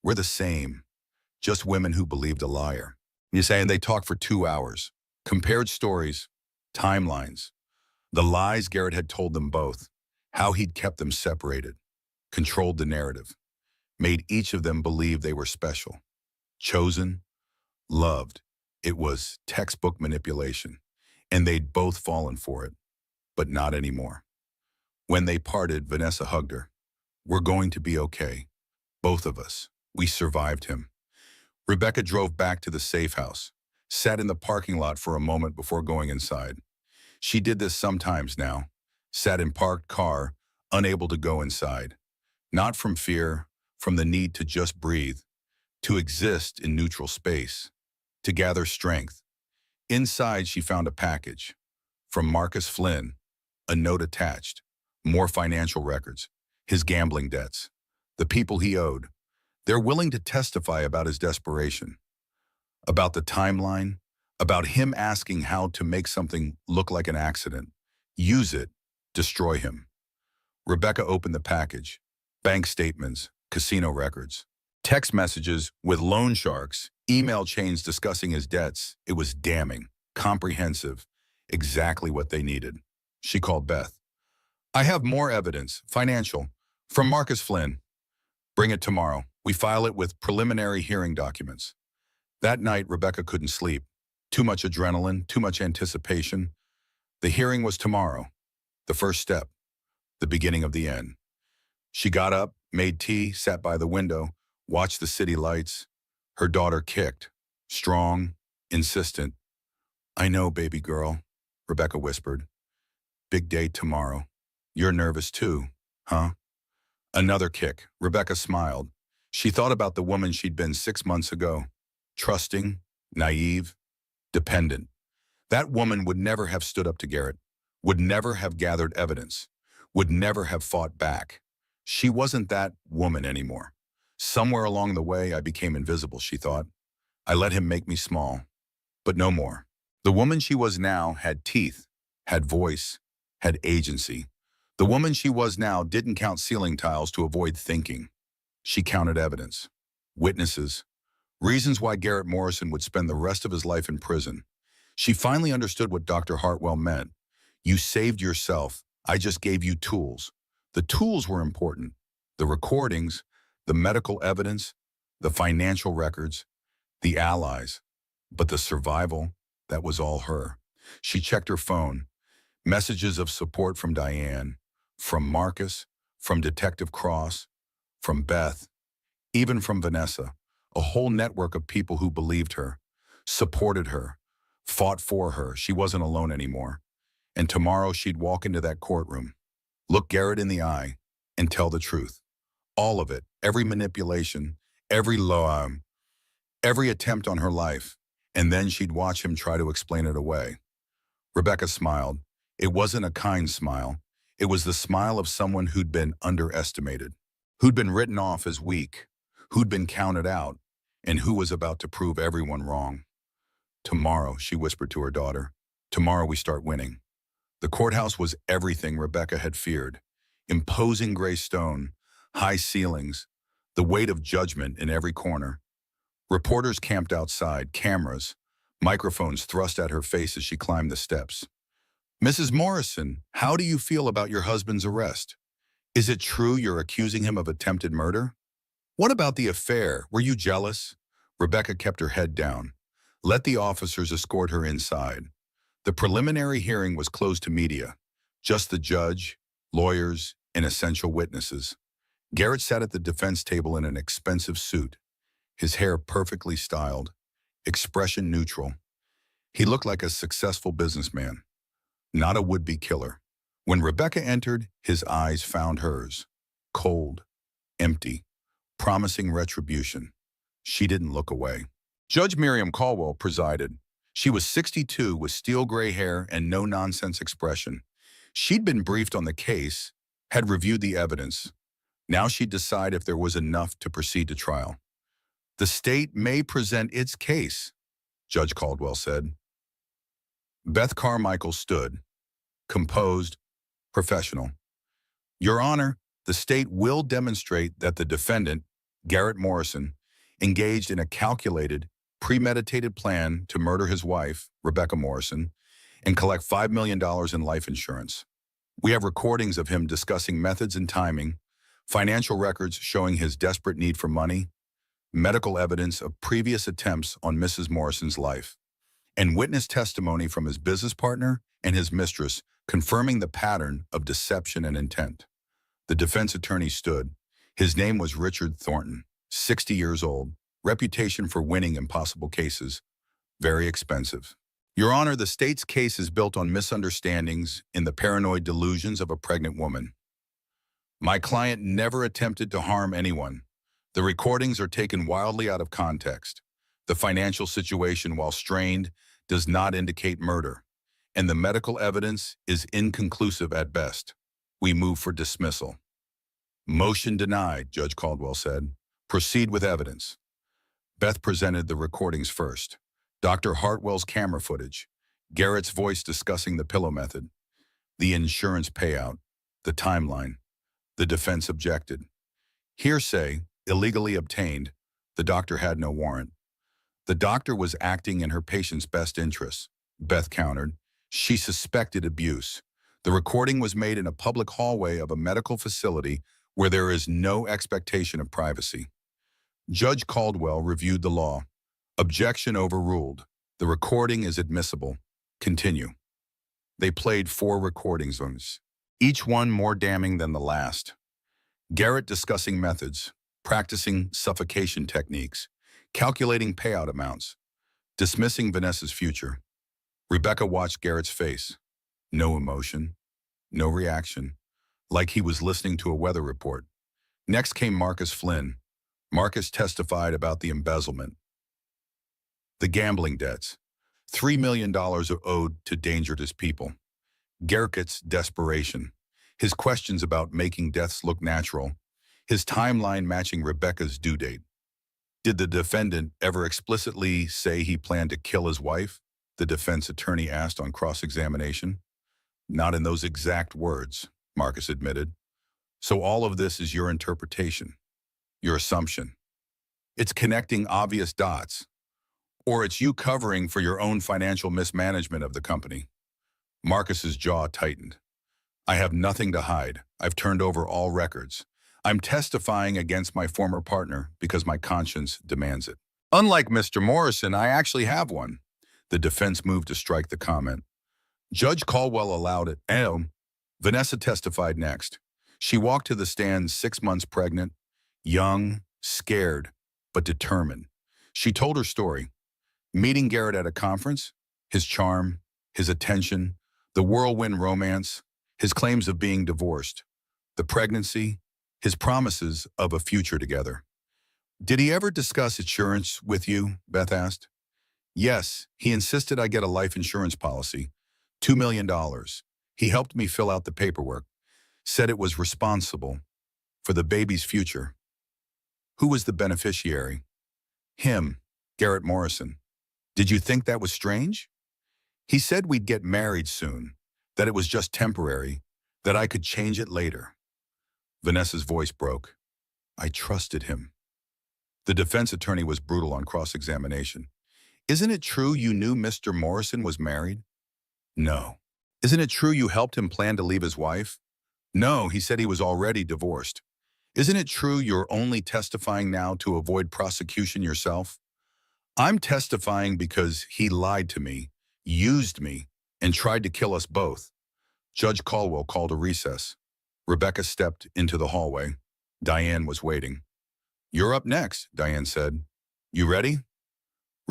We're the same, just women who believed a liar. You say, and they talked for 2 hours, compared stories, timelines, the lies Garrett had told them both, how he'd kept them separated, controlled the narrative, made each of them believe they were special, chosen, loved. It was textbook manipulation, and they'd both fallen for it, but not anymore. When they parted, Vanessa hugged her. We're going to be okay, both of us. We survived him. Rebecca drove back to the safe house, sat in the parking lot for a moment before going inside. She did this sometimes now, sat in parked car, unable to go inside. Not from fear, from the need to just breathe, to exist in neutral space, to gather strength. Inside, she found a package. From Marcus Flynn, a note attached, more financial records, his gambling debts, the people he owed. They're willing to testify about his desperation, about the timeline, about him asking how to make something look like an accident, use it, destroy him. Rebecca opened the package, bank statements, casino records, text messages with loan sharks, email chains discussing his debts. It was damning, comprehensive, exactly what they needed. She called Beth. I have more evidence, financial, from Marcus Flynn. Bring it tomorrow. We file it with preliminary hearing documents. That night, Rebecca couldn't sleep. Too much adrenaline, too much anticipation. The hearing was tomorrow. The first step, the beginning of the end. She got up, made tea, sat by the window, watched the city lights. Her daughter kicked, strong, insistent. I know, baby girl, Rebecca whispered. Big day tomorrow. You're nervous too, huh? Another kick. Rebecca smiled. She thought about the woman she'd been 6 months ago. Trusting, naive, dependent. That woman would never have stood up to Garrett, would never have gathered evidence, would never have fought back. She wasn't that woman anymore. Somewhere along the way, I became invisible, she thought. I let him make me small, but no more. The woman she was now had teeth, had voice, had agency. The woman she was now didn't count ceiling tiles to avoid thinking. She counted evidence, witnesses, reasons why Garrett Morrison would spend the rest of his life in prison. She finally understood what Dr. Hartwell meant. You saved yourself. I just gave you tools. The tools were important. The recordings, the medical evidence, the financial records, the allies. But the survival, that was all her. She checked her phone. Messages of support from Diane, from Marcus, from Detective Cross, from Beth, even from Vanessa, a whole network of people who believed her, supported her, fought for her. She wasn't alone anymore. And tomorrow she'd walk into that courtroom, look Garrett in the eye, and tell the truth. All of it, every manipulation, every lie, every attempt on her life. And then she'd watch him try to explain it away. Rebecca smiled. It wasn't a kind smile. It was the smile of someone who'd been underestimated, who'd been written off as weak, who'd been counted out, and who was about to prove everyone wrong. Tomorrow, she whispered to her daughter, tomorrow we start winning. The courthouse was everything Rebecca had feared. Imposing gray stone, high ceilings, the weight of judgment in every corner. Reporters camped outside, cameras, microphones thrust at her face as she climbed the steps. Mrs. Morrison, how do you feel about your husband's arrest? Is it true you're accusing him of attempted murder? What about the affair? Were you jealous? Rebecca kept her head down. Let the officers escort her inside. The preliminary hearing was closed to media. Just the judge, lawyers, and essential witnesses. Garrett sat at the defense table in an expensive suit, his hair perfectly styled, expression neutral. He looked like a successful businessman, not a would-be killer. When Rebecca entered, his eyes found hers, cold, empty, promising retribution. She didn't look away. Judge Miriam Caldwell presided. She was 62 with steel gray hair and no-nonsense expression. She'd been briefed on the case, had reviewed the evidence. Now she'd decide if there was enough to proceed to trial. The state may present its case, Judge Caldwell said. Beth Carmichael stood, composed, professional. Your Honor, the state will demonstrate that the defendant, Garrett Morrison, engaged in a calculated, premeditated plan to murder his wife, Rebecca Morrison, and collect $5 million in life insurance. We have recordings of him discussing methods and timing, financial records showing his desperate need for money, medical evidence of previous attempts on Mrs. Morrison's life, and witness testimony from his business partner and his mistress confirming the pattern of deception and intent. The defense attorney stood. His name was Richard Thornton, 60 years old, reputation for winning impossible cases, very expensive. Your Honor, the state's case is built on misunderstandings in the paranoid delusions of a pregnant woman. My client never attempted to harm anyone. The recordings are taken wildly out of context. The financial situation, while strained, does not indicate murder, and the medical evidence is inconclusive at best. We move for dismissal. Motion denied, Judge Caldwell said. Proceed with evidence. Beth presented the recordings first. Dr. Hartwell's camera footage, Garrett's voice discussing the pillow method, the insurance payout, the timeline. The defense objected. Hearsay, illegally obtained. The doctor had no warrant. The doctor was acting in her patient's best interests, Beth countered. She suspected abuse. The recording was made in a public hallway of a medical facility where there is no expectation of privacy. Judge Caldwell reviewed the law. Objection overruled. The recording is admissible. Continue. They played 4 recordings, each one more damning than the last. Garrett discussing methods, practicing suffocation techniques, calculating payout amounts, dismissing Vanessa's future. Rebecca watched Garrett's face. No emotion, no reaction, like he was listening to a weather report. Next came Marcus Flynn. Marcus testified about the embezzlement, the gambling debts, $3 million owed to dangerous people. Garrett's desperation, his questions about making deaths look natural, his timeline matching Rebecca's due date. Did the defendant ever explicitly say he planned to kill his wife? The defense attorney asked on cross-examination. Not in those exact words, Marcus admitted. So all of this is your interpretation, your assumption. It's connecting obvious dots, or it's you covering for your own financial mismanagement of the company. Marcus's jaw tightened. I have nothing to hide. I've turned over all records. I'm testifying against my former partner because my conscience demands it. Unlike Mr. Morrison, I actually have one. The defense moved to strike the comment. Judge Caldwell allowed it. Vanessa testified next. She walked to the stand 6 months pregnant, young, scared, but determined. She told her story. Meeting Garrett at a conference, his charm, his attention, the whirlwind romance, his claims of being divorced, the pregnancy, his promises of a future together. Did he ever discuss insurance with you? Beth asked. Yes, he insisted I get a life insurance policy, $2 million. He helped me fill out the paperwork, said it was responsible for the baby's future. Who was the beneficiary? Him, Garrett Morrison. Did you think that was strange? He said we'd get married soon, that it was just temporary, that I could change it later. Vanessa's voice broke. I trusted him. The defense attorney was brutal on cross-examination. Isn't it true you knew Mr. Morrison was married? No. Isn't it true you helped him plan to leave his wife? No, he said he was already divorced. Isn't it true you're only testifying now to avoid prosecution yourself? I'm testifying because he lied to me, used me, and tried to kill us both. Judge Caldwell called a recess. Rebecca stepped into the hallway. Diane was waiting. You're up next, Diane said. You ready?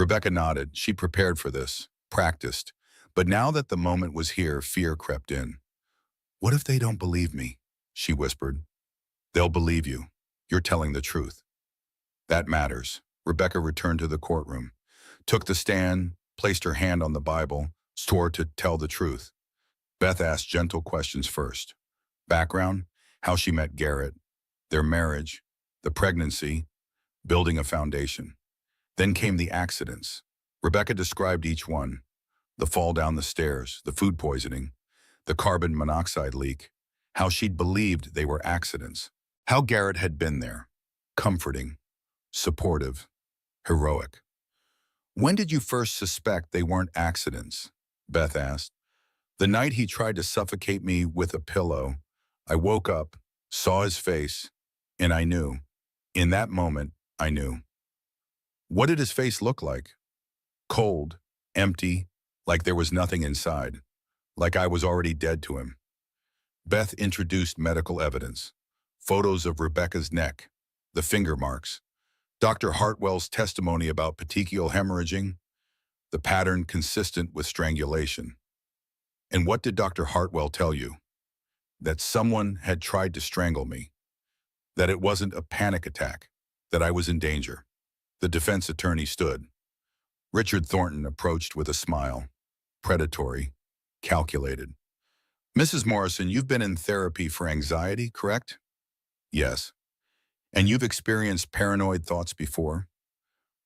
Rebecca nodded. She prepared for this, practiced. But now that the moment was here, fear crept in. What if they don't believe me? She whispered. They'll believe you. You're telling the truth. That matters. Rebecca returned to the courtroom, took the stand, placed her hand on the Bible, swore to tell the truth. Beth asked gentle questions first. Background, how she met Garrett, their marriage, the pregnancy, building a foundation. Then came the accidents. Rebecca described each one. The fall down the stairs, the food poisoning, the carbon monoxide leak, how she'd believed they were accidents. How Garrett had been there, comforting, supportive, heroic. When did you first suspect they weren't accidents? Beth asked. The night he tried to suffocate me with a pillow. I woke up, saw his face, and I knew. In that moment, I knew. What did his face look like? Cold, empty, like there was nothing inside, like I was already dead to him. Beth introduced medical evidence, photos of Rebecca's neck, the finger marks, Dr. Hartwell's testimony about petechial hemorrhaging, the pattern consistent with strangulation. And what did Dr. Hartwell tell you? That someone had tried to strangle me, that it wasn't a panic attack, that I was in danger. The defense attorney stood. Richard Thornton approached with a smile, predatory, calculated. Mrs. Morrison, you've been in therapy for anxiety, correct? Yes. And you've experienced paranoid thoughts before?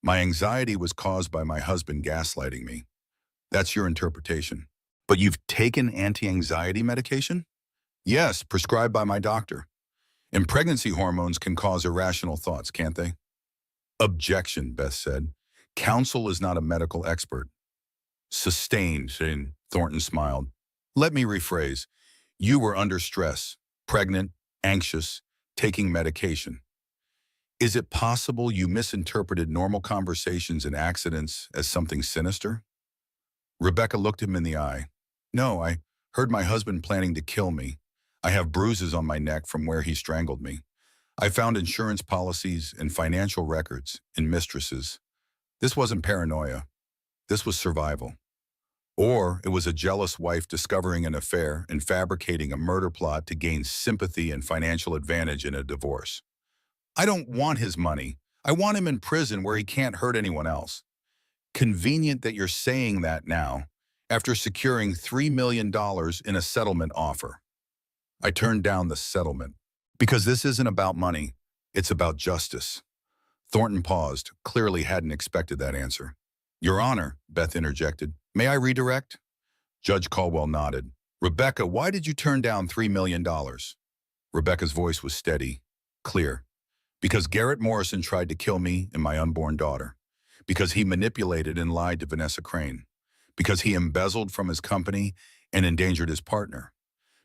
My anxiety was caused by my husband gaslighting me. That's your interpretation. But you've taken anti-anxiety medication? Yes, prescribed by my doctor. And pregnancy hormones can cause irrational thoughts, can't they? Objection, Beth said. Counsel is not a medical expert. Sustained, Thornton smiled. Let me rephrase. You were under stress, pregnant, anxious, taking medication. Is it possible you misinterpreted normal conversations and accidents as something sinister? Rebecca looked him in the eye. No, I heard my husband planning to kill me. I have bruises on my neck from where he strangled me. I found insurance policies and financial records in mistresses. This wasn't paranoia. This was survival. Or it was a jealous wife discovering an affair and fabricating a murder plot to gain sympathy and financial advantage in a divorce. I don't want his money. I want him in prison where he can't hurt anyone else. Convenient that you're saying that now, after securing $3 million in a settlement offer. I turned down the settlement because this isn't about money. It's about justice. Thornton paused, clearly hadn't expected that answer. Your Honor, Beth interjected, may I redirect? Judge Caldwell nodded. Rebecca, why did you turn down $3 million? Rebecca's voice was steady, clear. Because Garrett Morrison tried to kill me and my unborn daughter. Because he manipulated and lied to Vanessa Crane. Because he embezzled from his company and endangered his partner.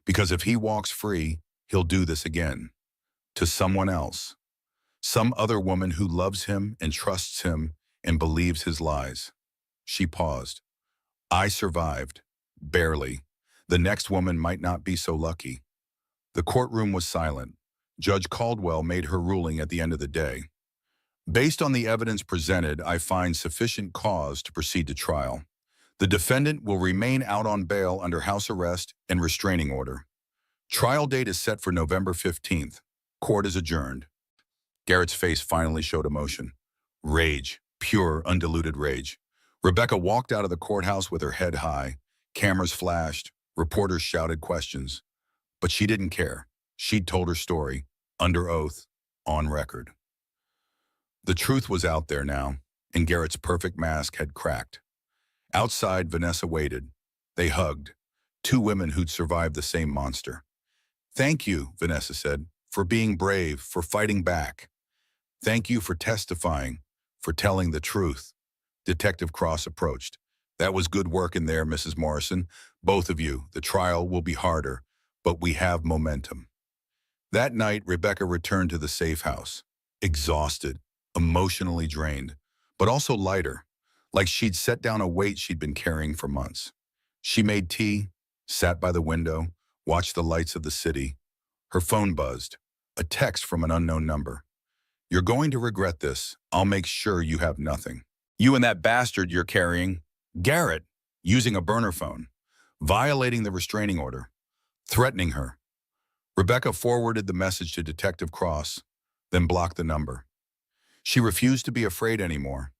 Because if he walks free, he'll do this again. To someone else. Some other woman who loves him and trusts him and believes his lies. She paused. I survived. Barely. The next woman might not be so lucky. The courtroom was silent. Judge Caldwell made her ruling at the end of the day. Based on the evidence presented, I find sufficient cause to proceed to trial. The defendant will remain out on bail under house arrest and restraining order. Trial date is set for November 15th. Court is adjourned. Garrett's face finally showed emotion. Rage, pure, undiluted rage. Rebecca walked out of the courthouse with her head high. Cameras flashed, reporters shouted questions. But she didn't care. She'd told her story, under oath, on record. The truth was out there now, and Garrett's perfect mask had cracked. Outside, Vanessa waited. They hugged. Two women who'd survived the same monster. Thank you, Vanessa said, for being brave, for fighting back. Thank you for testifying, for telling the truth. Detective Cross approached. That was good work in there, Mrs. Morrison. Both of you. The trial will be harder, but we have momentum. That night, Rebecca returned to the safe house, exhausted, emotionally drained, but also lighter, like she'd set down a weight she'd been carrying for months. She made tea, sat by the window, watched the lights of the city. Her phone buzzed, a text from an unknown number. You're going to regret this. I'll make sure you have nothing. You and that bastard you're carrying, Garrett, using a burner phone, violating the restraining order, threatening her. Rebecca forwarded the message to Detective Cross, then blocked the number. She refused to be afraid anymore.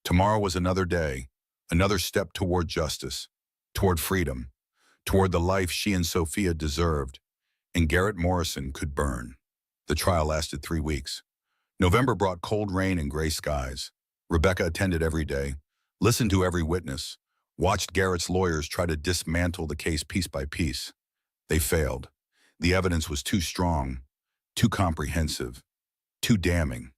Tomorrow was another day, another step toward justice, toward freedom, toward the life she and Sophia deserved, and Garrett Morrison could burn. The trial lasted 3 weeks. November brought cold rain and gray skies. Rebecca attended every day, listened to every witness, watched Garrett's lawyers try to dismantle the case piece by piece. They failed. The evidence was too strong, too comprehensive, too damning.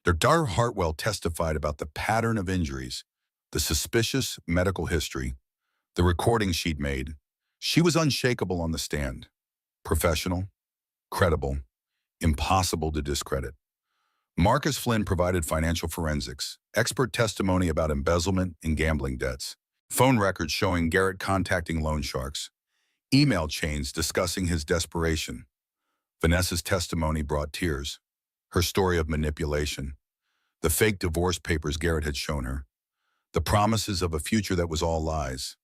Their daughter Hartwell testified about the pattern of injuries, the suspicious medical history, the recordings she'd made. She was unshakable on the stand. Professional, credible, impossible to discredit. Marcus Flynn provided financial forensics, expert testimony about embezzlement and gambling debts, phone records showing Garrett contacting loan sharks, email chains discussing his desperation. Vanessa's testimony brought tears, her story of manipulation, the fake divorce papers Garrett had shown her, the promises of a future that was all lies,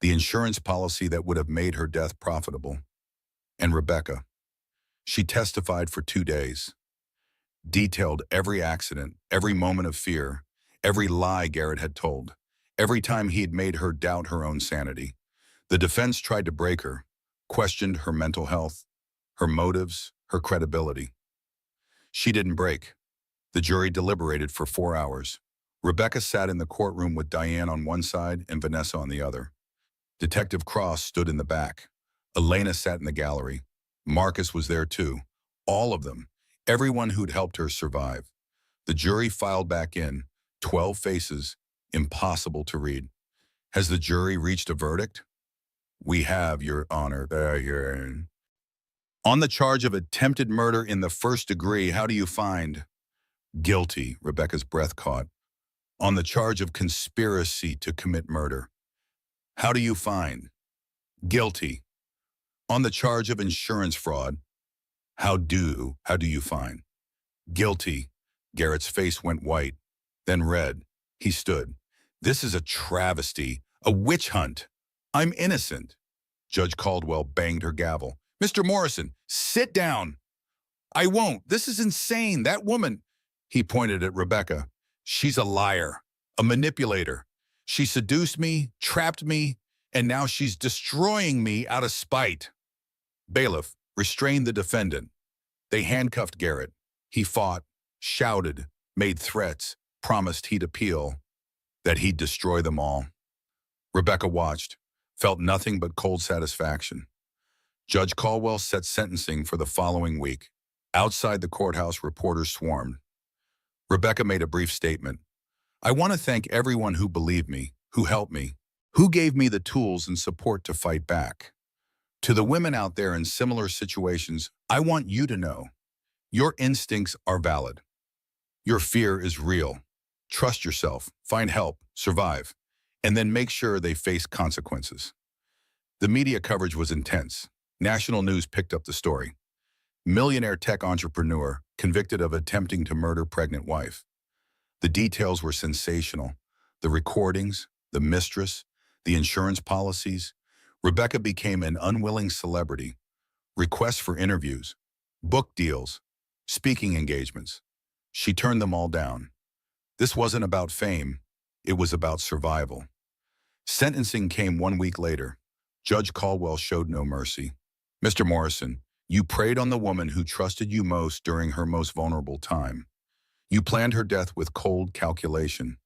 the insurance policy that would have made her death profitable. And Rebecca. She testified for 2 days, detailed every accident, every moment of fear, every lie Garrett had told, every time he had made her doubt her own sanity. The defense tried to break her, questioned her mental health, her motives, her credibility. She didn't break. The jury deliberated for 4 hours. Rebecca sat in the courtroom with Diane on one side and Vanessa on the other. Detective Cross stood in the back. Elena sat in the gallery. Marcus was there too. All of them. Everyone who'd helped her survive. The jury filed back in. 12 faces. Impossible to read. Has the jury reached a verdict? We have, Your Honor. On the charge of attempted murder in the first degree, how do you find? Guilty, Rebecca's breath caught. On the charge of conspiracy to commit murder, how do you find? Guilty. On the charge of insurance fraud, how do you find? Guilty. Garrett's face went white, then red. He stood. This is a travesty, a witch hunt. I'm innocent. Judge Caldwell banged her gavel. Mr. Morrison, sit down. I won't. This is insane. That woman. He pointed at Rebecca. She's a liar, a manipulator. She seduced me, trapped me, and now she's destroying me out of spite. Bailiff, restrained the defendant. They handcuffed Garrett. He fought, shouted, made threats, promised he'd appeal, that he'd destroy them all. Rebecca watched, felt nothing but cold satisfaction. Judge Caldwell set sentencing for the following week. Outside the courthouse, reporters swarmed. Rebecca made a brief statement. I want to thank everyone who believed me, who helped me, who gave me the tools and support to fight back. To the women out there in similar situations, I want you to know, your instincts are valid. Your fear is real. Trust yourself, find help, survive, and then make sure they face consequences. The media coverage was intense. National news picked up the story. Millionaire tech entrepreneur convicted of attempting to murder pregnant wife. The details were sensational. The recordings, the mistress, the insurance policies. Rebecca became an unwilling celebrity. Requests for interviews, book deals, speaking engagements. She turned them all down. This wasn't about fame. It was about survival. Sentencing came 1 week later. Judge Caldwell showed no mercy. Mr. Morrison, you preyed on the woman who trusted you most during her most vulnerable time. You planned her death with cold calculation.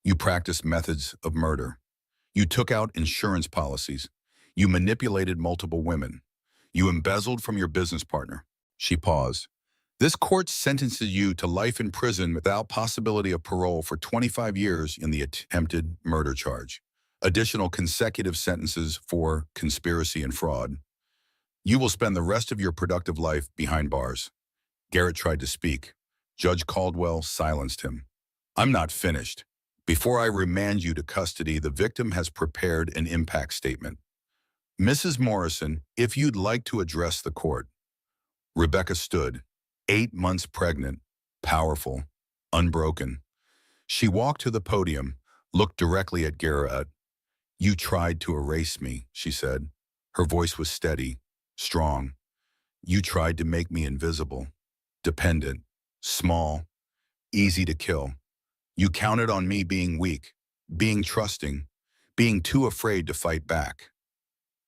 You practiced methods of murder. You took out insurance policies. You manipulated multiple women. You embezzled from your business partner. She paused. This court sentences you to life in prison without possibility of parole for 25 years in the attempted murder charge. Additional consecutive sentences for conspiracy and fraud. You will spend the rest of your productive life behind bars. Garrett tried to speak. Judge Caldwell silenced him. I'm not finished. Before I remand you to custody, the victim has prepared an impact statement. Mrs. Morrison, if you'd like to address the court. Rebecca stood, 8 months pregnant, powerful, unbroken. She walked to the podium, looked directly at Garrett. "You tried to erase me," she said. Her voice was steady, strong. "You tried to make me invisible, dependent, small, easy to kill. You counted on me being weak, being trusting, being too afraid to fight back."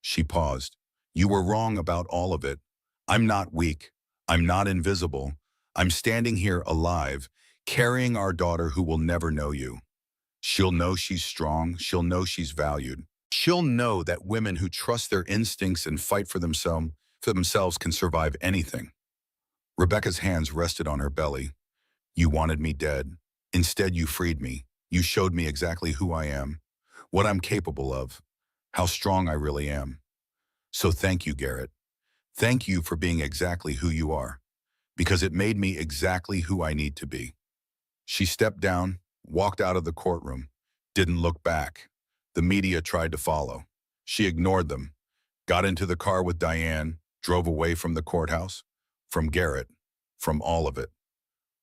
She paused. "You were wrong about all of it. I'm not weak. I'm not invisible. I'm standing here alive, carrying our daughter who will never know you. She'll know she's strong. She'll know she's valued. She'll know that women who trust their instincts and fight for themselves can survive anything." Rebecca's hands rested on her belly. "You wanted me dead. Instead, you freed me. You showed me exactly who I am, what I'm capable of, how strong I really am. So thank you, Garrett. Thank you for being exactly who you are, because it made me exactly who I need to be." She stepped down, walked out of the courtroom, didn't look back. The media tried to follow. She ignored them, got into the car with Diane, drove away from the courthouse, from Garrett, from all of it.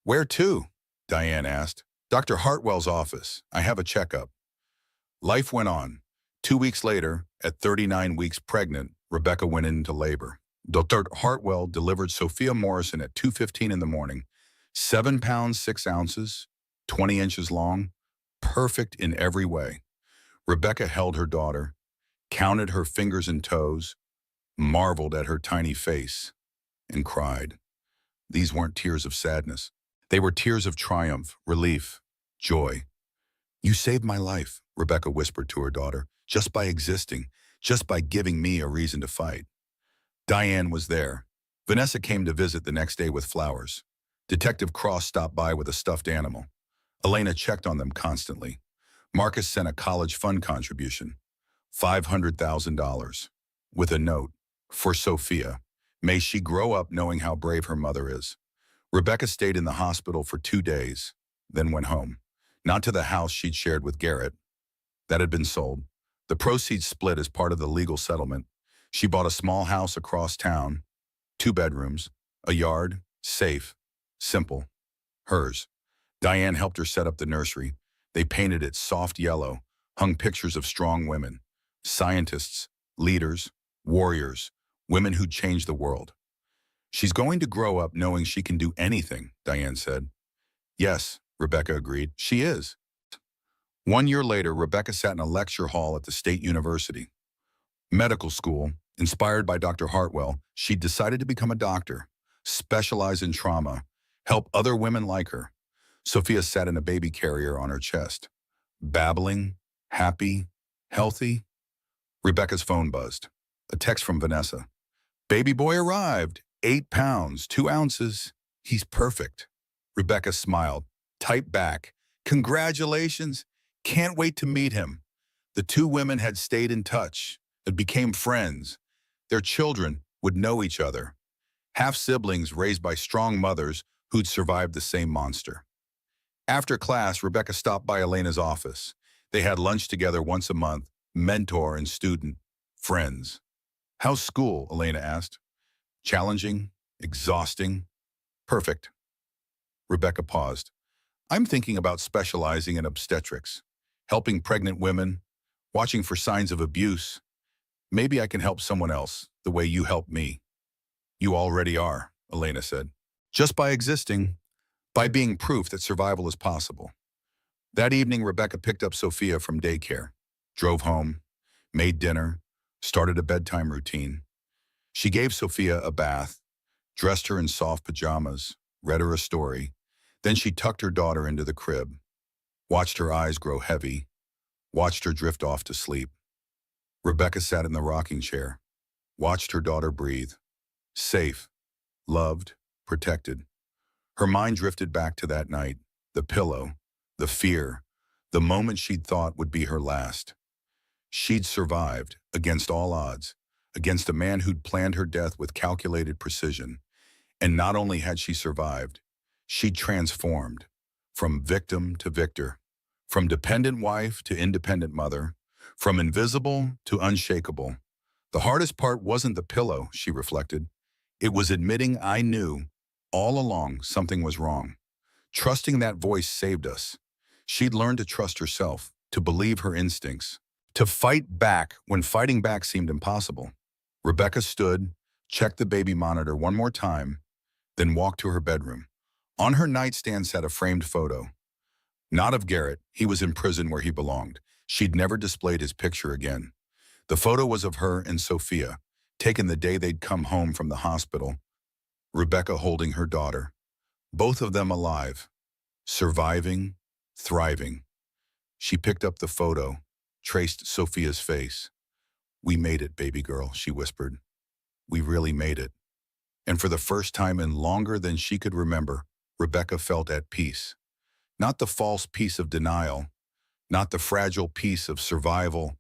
"Where to?" Diane asked. "Dr. Hartwell's office. I have a checkup." Life went on. 2 weeks later, at 39 weeks pregnant, Rebecca went into labor. Dr. Hartwell delivered Sophia Morrison at 2:15 in the morning, 7 pounds 6 ounces, 20 inches long, perfect in every way. Rebecca held her daughter, counted her fingers and toes, marveled at her tiny face, and cried. These weren't tears of sadness. They were tears of triumph, relief, joy. "You saved my life," Rebecca whispered to her daughter, "just by existing, just by giving me a reason to fight." Diane was there. Vanessa came to visit the next day with flowers. Detective Cross stopped by with a stuffed animal. Elena checked on them constantly. Marcus sent a college fund contribution, $500,000, with a note, "For Sophia. May she grow up knowing how brave her mother is." Rebecca stayed in the hospital for 2 days, then went home. Not to the house she'd shared with Garrett. That had been sold. The proceeds split as part of the legal settlement. She bought a small house across town, 2 bedrooms, a yard, safe, simple, hers. Diane helped her set up the nursery. They painted it soft yellow, hung pictures of strong women, scientists, leaders, warriors, women who'd changed the world. "She's going to grow up knowing she can do anything," Diane said. "Yes," Rebecca agreed, "she is." 1 year later, Rebecca sat in a lecture hall at the State University. Medical school, inspired by Dr. Hartwell, she decided to become a doctor, specialize in trauma, help other women like her. Sophia sat in a baby carrier on her chest, babbling, happy, healthy. Rebecca's phone buzzed. A text from Vanessa. "Baby boy arrived, 8 pounds, 2 ounces. He's perfect." Rebecca smiled, typed back, "Congratulations. Can't wait to meet him." The 2 women had stayed in touch and became friends. Their children would know each other. Half-siblings raised by strong mothers who'd survived the same monster. After class, Rebecca stopped by Elena's office. They had lunch together once a month, mentor and student, friends. "How's school?" Elena asked. "Challenging, exhausting, perfect." Rebecca paused. "I'm thinking about specializing in obstetrics, helping pregnant women, watching for signs of abuse. Maybe I can help someone else the way you helped me." "You already are," Elena said. "Just by existing, by being proof that survival is possible." That evening, Rebecca picked up Sophia from daycare, drove home, made dinner, started a bedtime routine. She gave Sophia a bath, dressed her in soft pajamas, read her a story. Then she tucked her daughter into the crib, watched her eyes grow heavy, watched her drift off to sleep. Rebecca sat in the rocking chair, watched her daughter breathe, safe, loved, protected. Her mind drifted back to that night, the pillow, the fear, the moment she'd thought would be her last. She'd survived, against all odds, against a man who'd planned her death with calculated precision. And not only had she survived, she'd transformed, from victim to victor, from dependent wife to independent mother, from invisible to unshakable. The hardest part wasn't the pillow, she reflected. It was admitting I knew, all along, something was wrong. Trusting that voice saved us. She'd learned to trust herself, to believe her instincts, to fight back when fighting back seemed impossible. Rebecca stood, checked the baby monitor one more time, then walked to her bedroom. On her nightstand sat a framed photo. Not of Garrett, he was in prison where he belonged. She'd never displayed his picture again. The photo was of her and Sophia, taken the day they'd come home from the hospital. Rebecca holding her daughter. Both of them alive, surviving, thriving. She picked up the photo, traced Sophia's face. "We made it, baby girl," she whispered. "We really made it." And for the first time in longer than she could remember, Rebecca felt at peace. Not the false peace of denial, not the fragile peace of survival,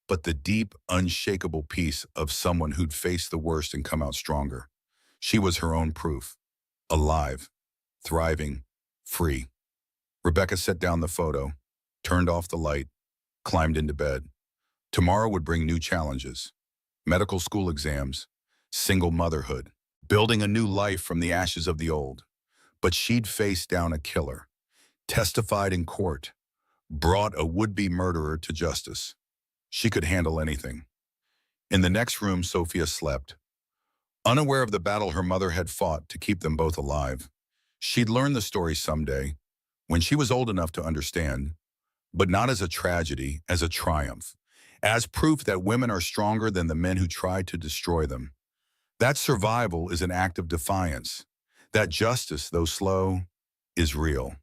but the deep, unshakable peace of someone who'd faced the worst and come out stronger. She was her own proof. Alive, thriving, free. Rebecca set down the photo, turned off the light, climbed into bed. Tomorrow would bring new challenges. Medical school exams, single motherhood, building a new life from the ashes of the old. But she'd faced down a killer, testified in court, brought a would-be murderer to justice. She could handle anything. In the next room, Sophia slept, unaware of the battle her mother had fought to keep them both alive. She'd learn the story someday, when she was old enough to understand, but not as a tragedy, as a triumph, as proof that women are stronger than the men who tried to destroy them. That survival is an act of defiance, that justice, though slow, is real,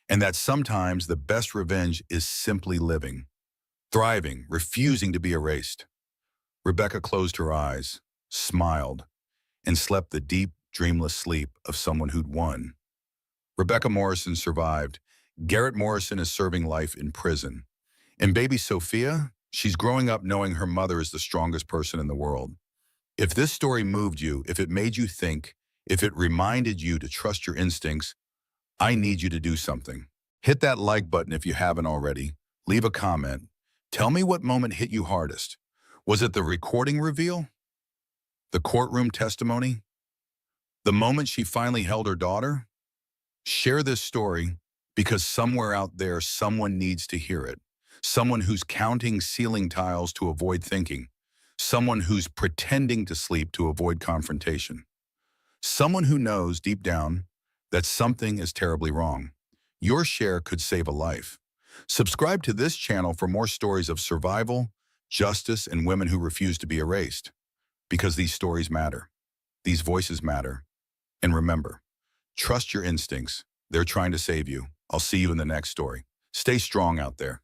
and that sometimes the best revenge is simply living, thriving, refusing to be erased. Rebecca closed her eyes, smiled, and slept the deep, dreamless sleep of someone who'd won. Rebecca Morrison survived. Garrett Morrison is serving life in prison. And baby Sophia, she's growing up knowing her mother is the strongest person in the world. If this story moved you, if it made you think, if it reminded you to trust your instincts, I need you to do something. Hit that like button if you haven't already. Leave a comment. Tell me what moment hit you hardest. Was it the recording reveal? The courtroom testimony? The moment she finally held her daughter? Share this story because somewhere out there, someone needs to hear it. Someone who's counting ceiling tiles to avoid thinking. Someone who's pretending to sleep to avoid confrontation. Someone who knows deep down that something is terribly wrong. Your share could save a life. Subscribe to this channel for more stories of survival, justice, and women who refuse to be erased. Because these stories matter. These voices matter. And remember, trust your instincts. They're trying to save you. I'll see you in the next story. Stay strong out there.